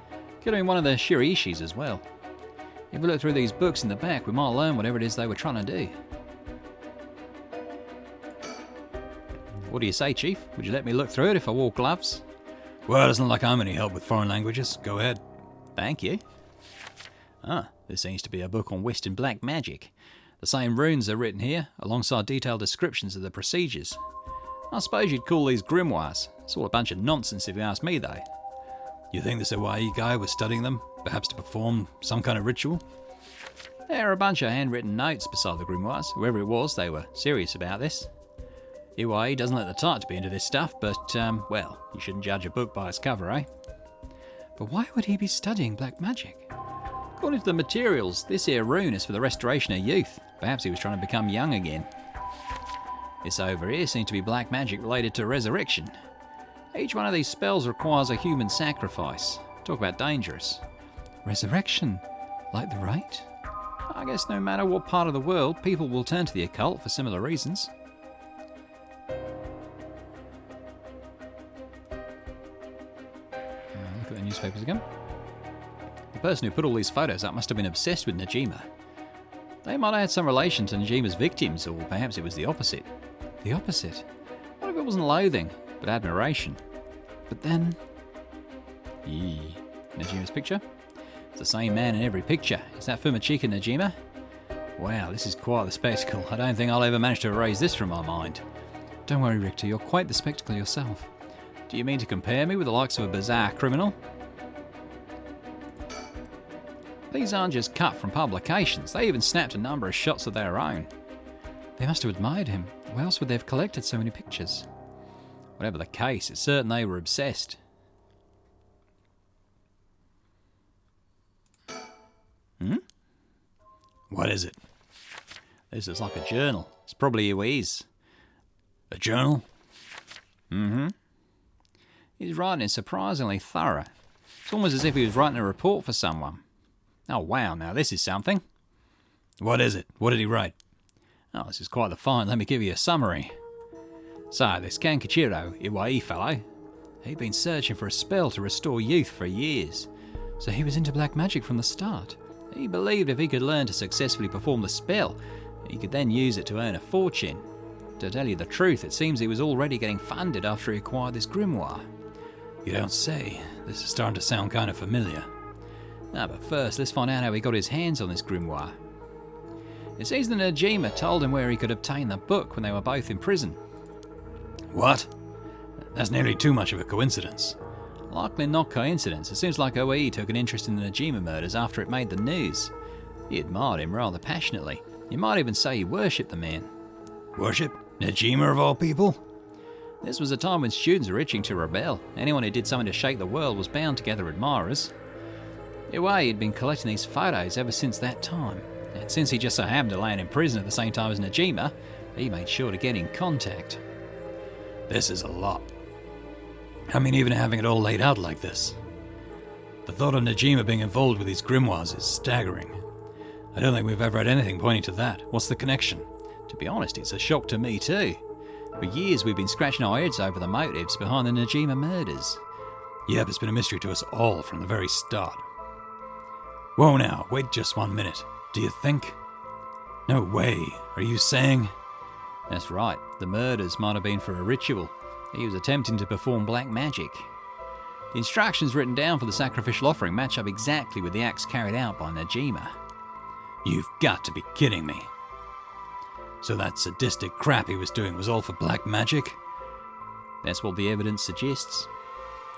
Could have been one of the Shirishis as well. If we look through these books in the back, we might learn whatever it is they were trying to do. What do you say, Chief? Would you let me look through it if I wore gloves? Well, it's not like I'm any help with foreign languages. Go ahead. Thank you. Ah, this seems to be a book on Western black magic. The same runes are written here, alongside detailed descriptions of the procedures. I suppose you'd call these grimoires. It's all a bunch of nonsense if you ask me, though. You think this Iwai guy was studying them, perhaps to perform some kind of ritual? There are a bunch of handwritten notes beside the grimoires. Whoever it was, they were serious about this. Iwai doesn't let the type to be into this stuff, but, well, you shouldn't judge a book by its cover, eh? But why would he be studying black magic? According to the materials, this here rune is for the restoration of youth. Perhaps he was trying to become young again. This over here seems to be black magic related to resurrection. Each one of these spells requires a human sacrifice. Talk about dangerous. Resurrection? Like the rite? I guess no matter what part of the world, people will turn to the occult for similar reasons. Look at the newspapers again. The person who put all these photos up must have been obsessed with Najima. They might have had some relation to Najima's victims, or perhaps it was the opposite. The opposite? What if it wasn't loathing, but admiration? But then... Najima's picture? It's the same man in every picture. Is that Fumachika Najima? Wow, this is quite the spectacle. I don't think I'll ever manage to erase this from my mind. Don't worry, Richter, you're quite the spectacle yourself. Do you mean to compare me with the likes of a bizarre criminal? These aren't just cut from publications. They even snapped a number of shots of their own. They must have admired him. Why else would they have collected so many pictures? Whatever the case, it's certain they were obsessed. What is it? This is like a journal. It's probably Iwai's. A journal? His writing is surprisingly thorough. It's almost as if he was writing a report for someone. Oh wow, now this is something. What is it? What did he write? Oh, this is quite the find. Let me give you a summary. So, this Kankichiro Iwai fellow, he'd been searching for a spell to restore youth for years. So he was into black magic from the start. He believed if he could learn to successfully perform the spell, he could then use it to earn a fortune. To tell you the truth, it seems he was already getting funded after he acquired this grimoire. You don't say. This is starting to sound kind of familiar. But first, let's find out how he got his hands on this grimoire. It seems that Najima told him where he could obtain the book when they were both in prison. What? That's nearly too much of a coincidence. Likely not coincidence. It seems like OE took an interest in the Najima murders after it made the news. He admired him rather passionately. You might even say he worshipped the man. Worship? Najima of all people? This was a time when students were itching to rebel. Anyone who did something to shake the world was bound to gather admirers. Anyway, he'd been collecting these photos ever since that time. And since he just so happened to land in prison at the same time as Najima, he made sure to get in contact. This is a lot. I mean, even having it all laid out like this. The thought of Najima being involved with these grimoires is staggering. I don't think we've ever had anything pointing to that. What's the connection? To be honest, it's a shock to me too. For years we've been scratching our heads over the motives behind the Najima murders. Yep, it's been a mystery to us all from the very start. Whoa now, wait just 1 minute. Do you think? No way. Are you saying? That's right, the murders might have been for a ritual. He was attempting to perform black magic. The instructions written down for the sacrificial offering match up exactly with the acts carried out by Najima. You've got to be kidding me. So that sadistic crap he was doing was all for black magic? That's what the evidence suggests.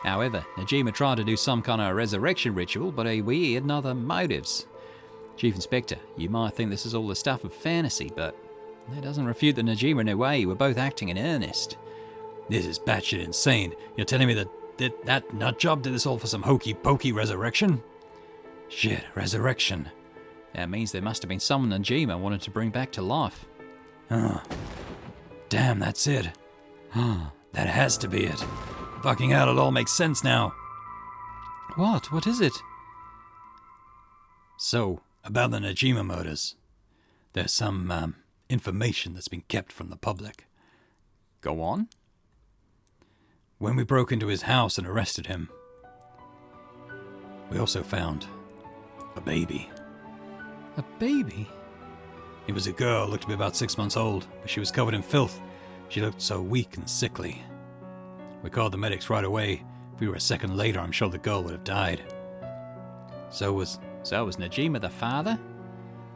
However, Najima tried to do some kind of resurrection ritual, but he had other motives. Chief Inspector, you might think this is all the stuff of fantasy, but that doesn't refute that Najima and Uwe were both acting in earnest. This is batshit insane. You're telling me that nutjob did this all for some hokey-pokey resurrection? Shit, resurrection. That means there must have been someone Najima wanted to bring back to life. Huh. Damn, that's it. That has to be it. Fucking hell, it all makes sense now. What? What is it? So, about the Najima murders. There's some, information that's been kept from the public. Go on. When we broke into his house and arrested him, we also found a baby. A baby? It was a girl, looked to be about 6 months old, but she was covered in filth. She looked so weak and sickly. We called the medics right away. If we were a second later, I'm sure the girl would have died. So was Najima the father?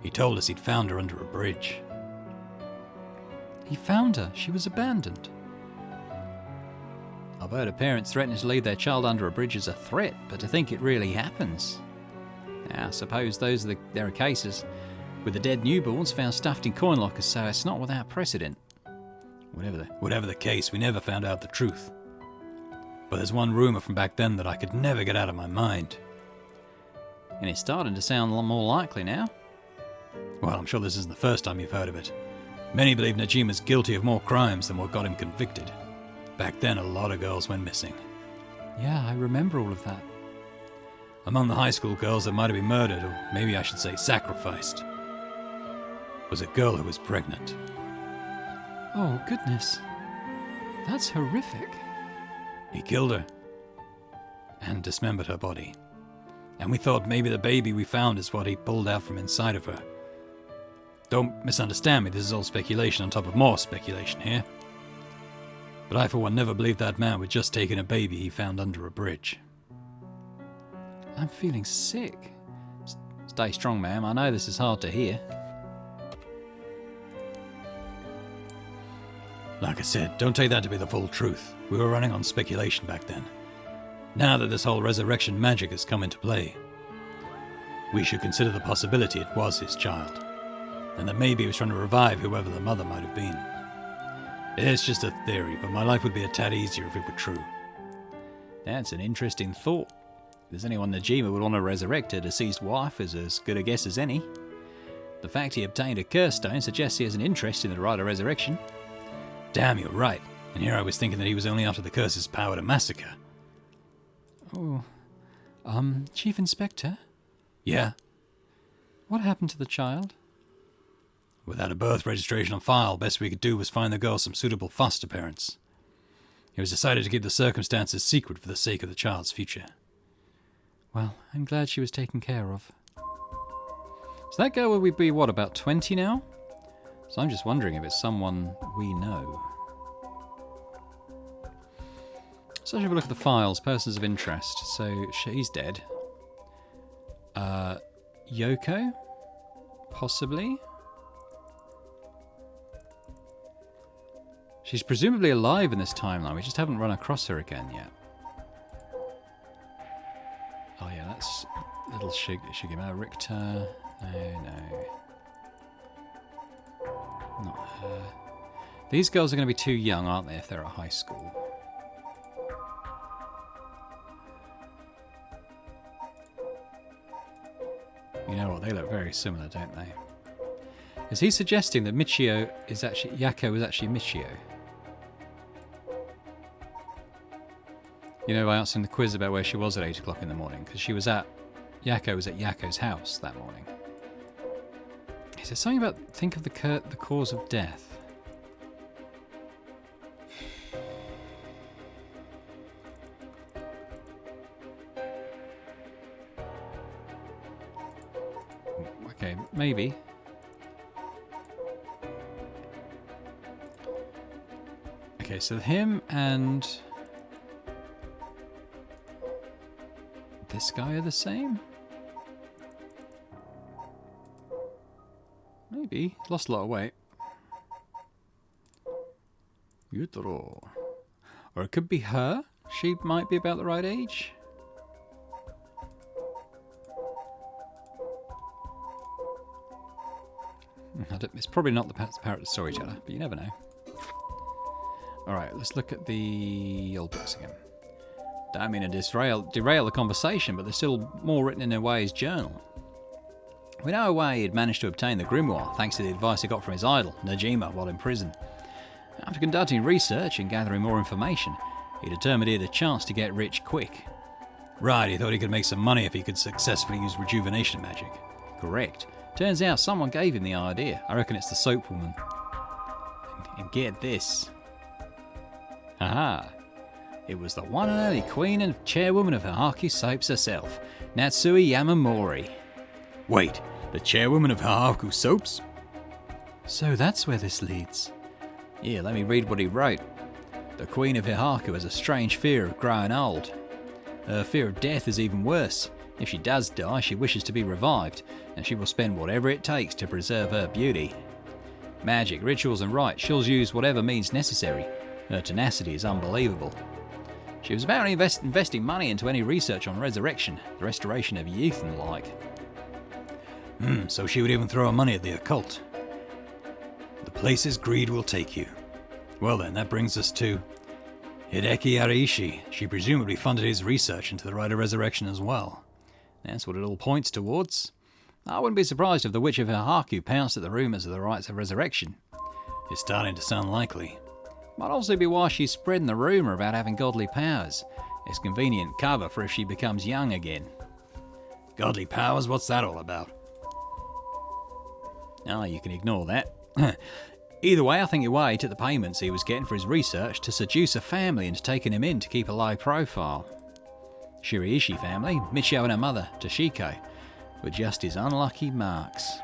He told us he'd found her under a bridge. He found her. She was abandoned. I've heard of parents threatening to leave their child under a bridge as a threat, but to think it really happens. Now, I suppose there are cases with the dead newborns found stuffed in coin lockers, so it's not without precedent. Whatever the case, we never found out the truth. But there's one rumour from back then that I could never get out of my mind. And it's starting to sound a lot more likely now. Well, I'm sure this isn't the first time you've heard of it. Many believe Najima's guilty of more crimes than what got him convicted. Back then, a lot of girls went missing. Yeah, I remember all of that. Among the high school girls that might have been murdered, or maybe I should say sacrificed, was a girl who was pregnant. Oh, goodness. That's horrific. He killed her and dismembered her body. And we thought maybe the baby we found is what he pulled out from inside of her. Don't misunderstand me, this is all speculation on top of more speculation here. But I for one never believed that man would just taken a baby he found under a bridge. I'm feeling sick. Stay strong, ma'am. I know this is hard to hear. Like I said, don't take that to be the full truth. We were running on speculation back then. Now that this whole resurrection magic has come into play, we should consider the possibility it was his child, and that maybe he was trying to revive whoever the mother might have been. It's just a theory, but my life would be a tad easier if it were true. That's an interesting thought. If there's anyone Najima would want to resurrect a deceased wife is as good a guess as any. The fact he obtained a curse stone suggests he has an interest in the rite of resurrection. Damn, you're right. And here I was thinking that he was only after the curse's power to massacre. Oh, Chief Inspector? Yeah? What happened to the child? Without a birth registration on file, best we could do was find the girl some suitable foster parents. It was decided to keep the circumstances secret for the sake of the child's future. Well, I'm glad she was taken care of. So that girl will be, what, about 20 now? So I'm just wondering if it's someone we know. So let's have a look at the files, persons of interest. So she's dead. Yoko? Possibly? She's presumably alive in this timeline. We just haven't run across her again yet. Oh yeah, that's little Shigema. Richter. No. Not her. These girls are going to be too young, aren't they, if they're at high school? You know what, they look very similar, don't they? Is he suggesting that Yako is actually Michio? You know, by answering the quiz about where she was at 8 o'clock in the morning, because Yako was at Yako's house that morning. Is there something about, think of the cause of death? Okay, maybe. Okay, so him and this guy are the same? Maybe. Lost a lot of weight. Yutaro. Or it could be her. She might be about the right age. It's probably not the parrot storyteller, but you never know. Alright, let's look at the old books again. Don't mean to derail the conversation, but there's still more written in Away's journal. We know Away had managed to obtain the grimoire thanks to the advice he got from his idol, Najima, while in prison. After conducting research and gathering more information, he determined he had a chance to get rich quick. Right, he thought he could make some money if he could successfully use rejuvenation magic. Correct. Turns out someone gave him the idea. I reckon it's the soap woman. And get this. Haha. It was the one and only queen and chairwoman of Hahaku Soaps herself, Natsui Yamamori. Wait, the chairwoman of Hahaku Soaps? So that's where this leads. Yeah, let me read what he wrote. The queen of Hahaku has a strange fear of growing old. Her fear of death is even worse. If she does die, she wishes to be revived, and she will spend whatever it takes to preserve her beauty. Magic, rituals and rites, she'll use whatever means necessary. Her tenacity is unbelievable. She was apparently investing money into any research on resurrection, the restoration of youth and the like. So she would even throw her money at the occult. The places greed will take you. Well then, that brings us to Hideki Ariishi. She presumably funded his research into the rite of resurrection as well. That's what it all points towards. I wouldn't be surprised if the Witch of Hahaku pounced at the rumours of the rites of resurrection. It's starting to sound likely. Might also be why she's spreading the rumour about having godly powers. It's convenient cover for if she becomes young again. Godly powers? What's that all about? You can ignore that. Either way, I think Iwai took the payments he was getting for his research to seduce a family into taking him in to keep a low profile. Shiriishi family, Michio and her mother, Toshiko, were just his unlucky marks.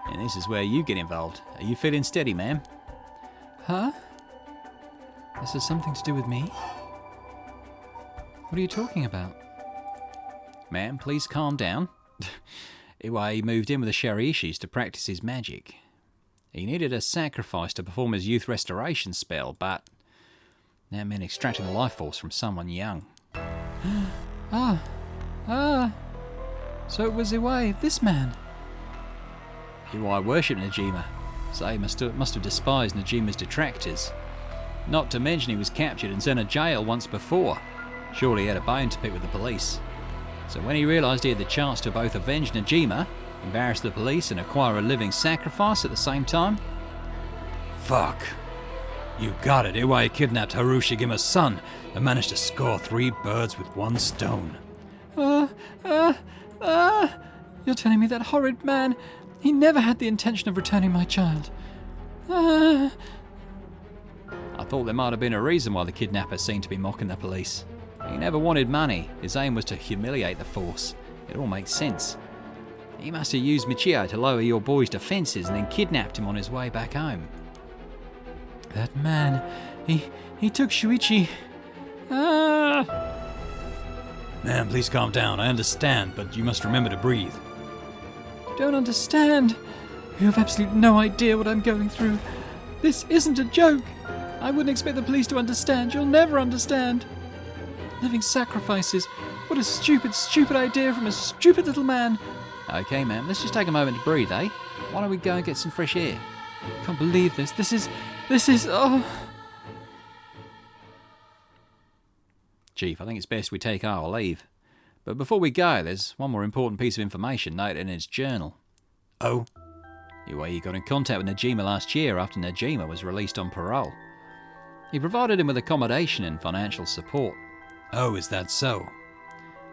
And this is where you get involved. Are you feeling steady, ma'am? Huh? This has something to do with me? What are you talking about? Ma'am, please calm down. Iwai moved in with the Shiriishis to practice his magic. He needed a sacrifice to perform his youth restoration spell, but that meant extracting the life force from someone young. So it was Iwai, this man. Iwai worshipped Najima, so he must have despised Najima's detractors. Not to mention he was captured and sent to jail once before. Surely he had a bone to pick with the police. So when he realised he had the chance to both avenge Najima, embarrass the police and acquire a living sacrifice at the same time... Fuck. You got it. Iwai kidnapped Harushigima's son and managed to score 3 birds with 1 stone. You're telling me that horrid man, he never had the intention of returning my child. I thought there might have been a reason why the kidnapper seemed to be mocking the police. He never wanted money. His aim was to humiliate the force. It all makes sense. He must have used Michio to lower your boy's defences and then kidnapped him on his way back home. That man, he took Shuichi. Ma'am, please calm down. I understand, but you must remember to breathe. You don't understand. You have absolutely no idea what I'm going through. This isn't a joke. I wouldn't expect the police to understand. You'll never understand. Living sacrifices, What a stupid, stupid idea from a stupid little man. Okay, ma'am, let's just take a moment to breathe, eh? Why don't we go and get some fresh air? I can't believe this. This is, oh. Chief, I think it's best we take our leave. But before we go, there's one more important piece of information noted in his journal. Oh? He got in contact with Najima last year after Najima was released on parole. He provided him with accommodation and financial support. Oh, is that so?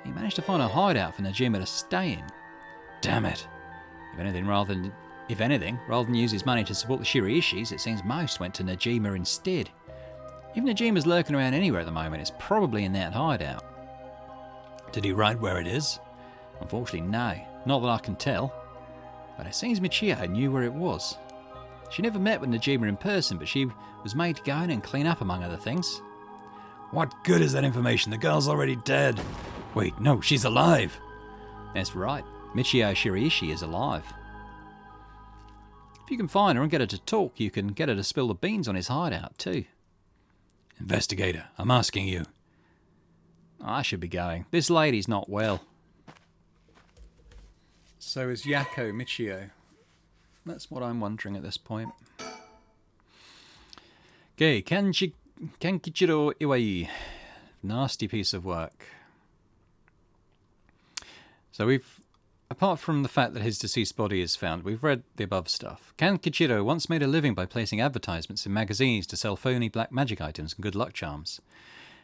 He managed to find a hideout for Najima to stay in. Damn it. If anything, rather than use his money to support the Shiriishis, it seems most went to Najima instead. If Najima's lurking around anywhere at the moment, it's probably in that hideout. Did he write where it is? Unfortunately, no. Not that I can tell. But it seems Michio knew where it was. She never met with Najima in person, but she was made to go in and clean up, among other things. What good is that information? The girl's already dead. Wait, no, she's alive. That's right. Michio Shiriishi is alive. If you can find her and get her to talk, you can get her to spill the beans on his hideout too. Investigator, I'm asking you. I should be going. This lady's not well. So is Yako Michio? That's what I'm wondering at this point. Okay, Kenkichiro Iwai. Nasty piece of work. So apart from the fact that his deceased body is found, we've read the above stuff. Kankichiro once made a living by placing advertisements in magazines to sell phony black magic items and good luck charms.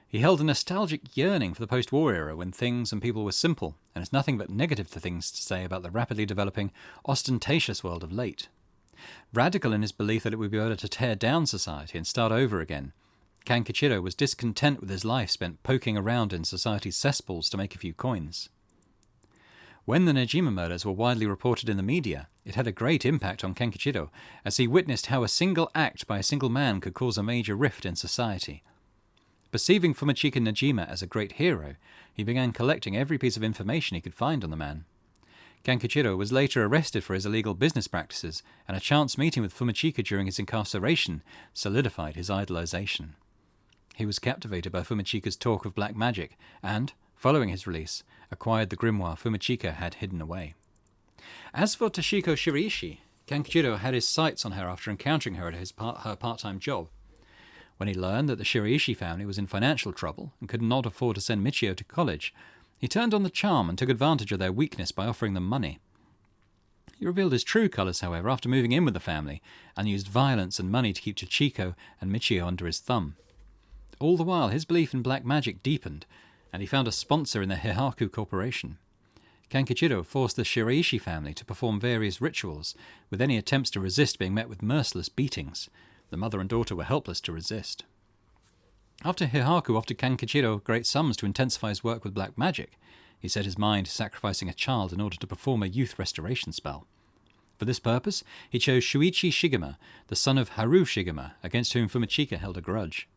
He held a nostalgic yearning for the post-war era when things and people were simple, and has nothing but negative things to say about the rapidly developing, ostentatious world of late. Radical in his belief that it would be better to tear down society and start over again, Kankichiro was discontent with his life spent poking around in society's cesspools to make a few coins. When the Najima murders were widely reported in the media, it had a great impact on Kankichiro, as he witnessed how a single act by a single man could cause a major rift in society. Perceiving Fumachika Najima as a great hero, he began collecting every piece of information he could find on the man. Kankichiro was later arrested for his illegal business practices, and a chance meeting with Fumachika during his incarceration solidified his idolization. He was captivated by Fumachika's talk of black magic, and, following his release, acquired the grimoire Fumachika had hidden away. As for Toshiko Shiriishi, Kankichiro had his sights on her after encountering her at her part-time job. When he learned that the Shiriishi family was in financial trouble and could not afford to send Michio to college, he turned on the charm and took advantage of their weakness by offering them money. He revealed his true colours, however, after moving in with the family, and used violence and money to keep Toshiko and Michio under his thumb. All the while, his belief in black magic deepened, and he found a sponsor in the Hihaku Corporation. Kankichiro forced the Shiriishi family to perform various rituals, with any attempts to resist being met with merciless beatings. The mother and daughter were helpless to resist. After Hihaku offered Kankichiro great sums to intensify his work with black magic, he set his mind to sacrificing a child in order to perform a youth restoration spell. For this purpose, he chose Shuichi Shigema, the son of Haru Shigema, against whom Fumachika held a grudge.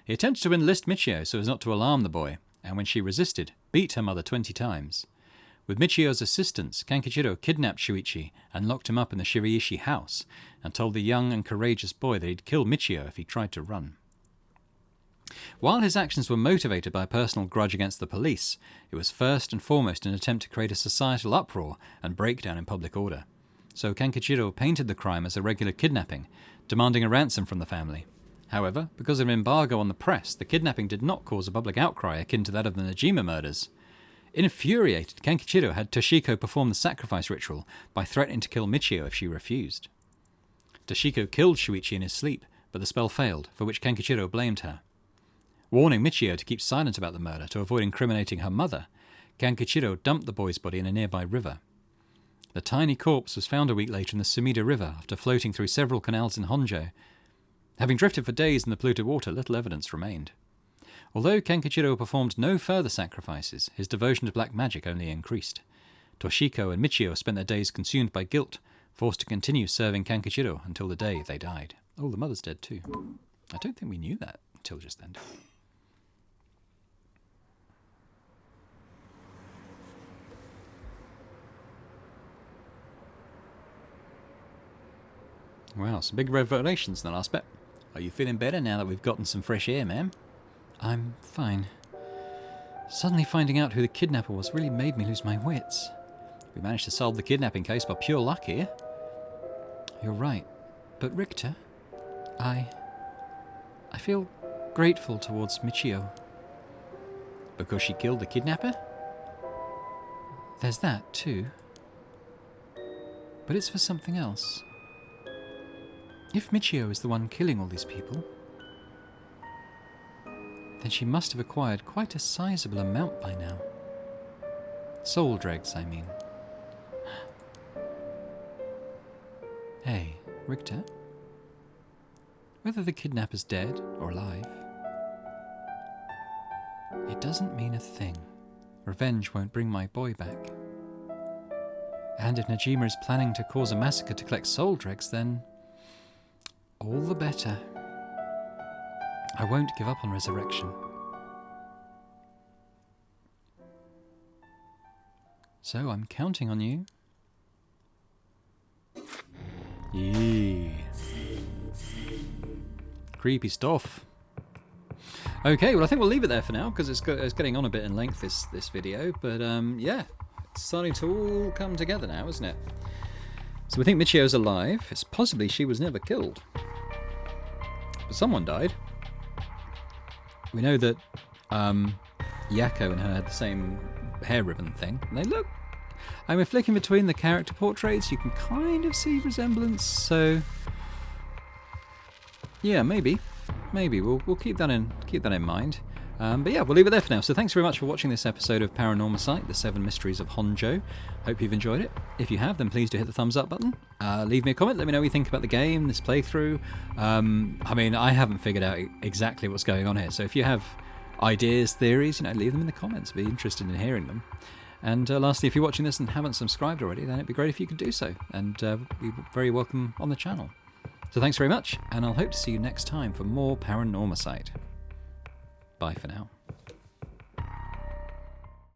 He attempted to enlist Michio so as not to alarm the boy, and when she resisted, beat her mother 20 times. With Michio's assistance, Kankichiro kidnapped Shuichi and locked him up in the Shiriishi house, and told the young and courageous boy that he'd kill Michio if he tried to run. While his actions were motivated by a personal grudge against the police, it was first and foremost an attempt to create a societal uproar and breakdown in public order. So Kankichiro painted the crime as a regular kidnapping, demanding a ransom from the family. However, because of an embargo on the press, the kidnapping did not cause a public outcry akin to that of the Najima murders. Infuriated, Kankichiro had Toshiko perform the sacrifice ritual by threatening to kill Michio if she refused. Toshiko killed Shuichi in his sleep, but the spell failed, for which Kankichiro blamed her. Warning Michio to keep silent about the murder to avoid incriminating her mother, Kankichiro dumped the boy's body in a nearby river. The tiny corpse was found a week later in the Sumida River after floating through several canals in Honjo. Having drifted for days in the polluted water, little evidence remained. Although Kankichiro performed no further sacrifices, his devotion to black magic only increased. Toshiko and Michio spent their days consumed by guilt, forced to continue serving Kankichiro until the day they died. Oh, the mother's dead too. I don't think we knew that until just then. Wow, some big revelations in the last bit. Are you feeling better now that we've gotten some fresh air, ma'am? I'm fine. Suddenly finding out who the kidnapper was really made me lose my wits. We managed to solve the kidnapping case by pure luck here. You're right. But Richter, I feel grateful towards Michio. Because she killed the kidnapper? There's that, too. But it's for something else. If Michio is the one killing all these people, then she must have acquired quite a sizable amount by now. Soul dregs, I mean. Hey, Richter. Whether the kidnapper's dead or alive, it doesn't mean a thing. Revenge won't bring my boy back. And if Najima is planning to cause a massacre to collect soul dregs, then all the better. I won't give up on resurrection. So I'm counting on you. Yeah. Creepy stuff. Okay, well I think we'll leave it there for now because it's getting on a bit in length this video, but yeah, it's starting to all come together now, isn't it? So we think Michio's alive. It's possibly she was never killed, but someone died. We know that Yako and her had the same hair ribbon thing, and they look. I mean, flicking between the character portraits, you can kind of see resemblance. So yeah, maybe we'll keep that in mind. But yeah, we'll leave it there for now. So thanks very much for watching this episode of Paranormasight, the Seven Mysteries of Honjo. Hope you've enjoyed it. If you have, then please do hit the thumbs up button. Leave me a comment. Let me know what you think about the game, this playthrough. I mean, I haven't figured out exactly what's going on here. So if you have ideas, theories, leave them in the comments. Be interested in hearing them. And lastly, if you're watching this and haven't subscribed already, then it'd be great if you could do so. And be very welcome on the channel. So thanks very much, and I'll hope to see you next time for more Paranormasight. Bye for now.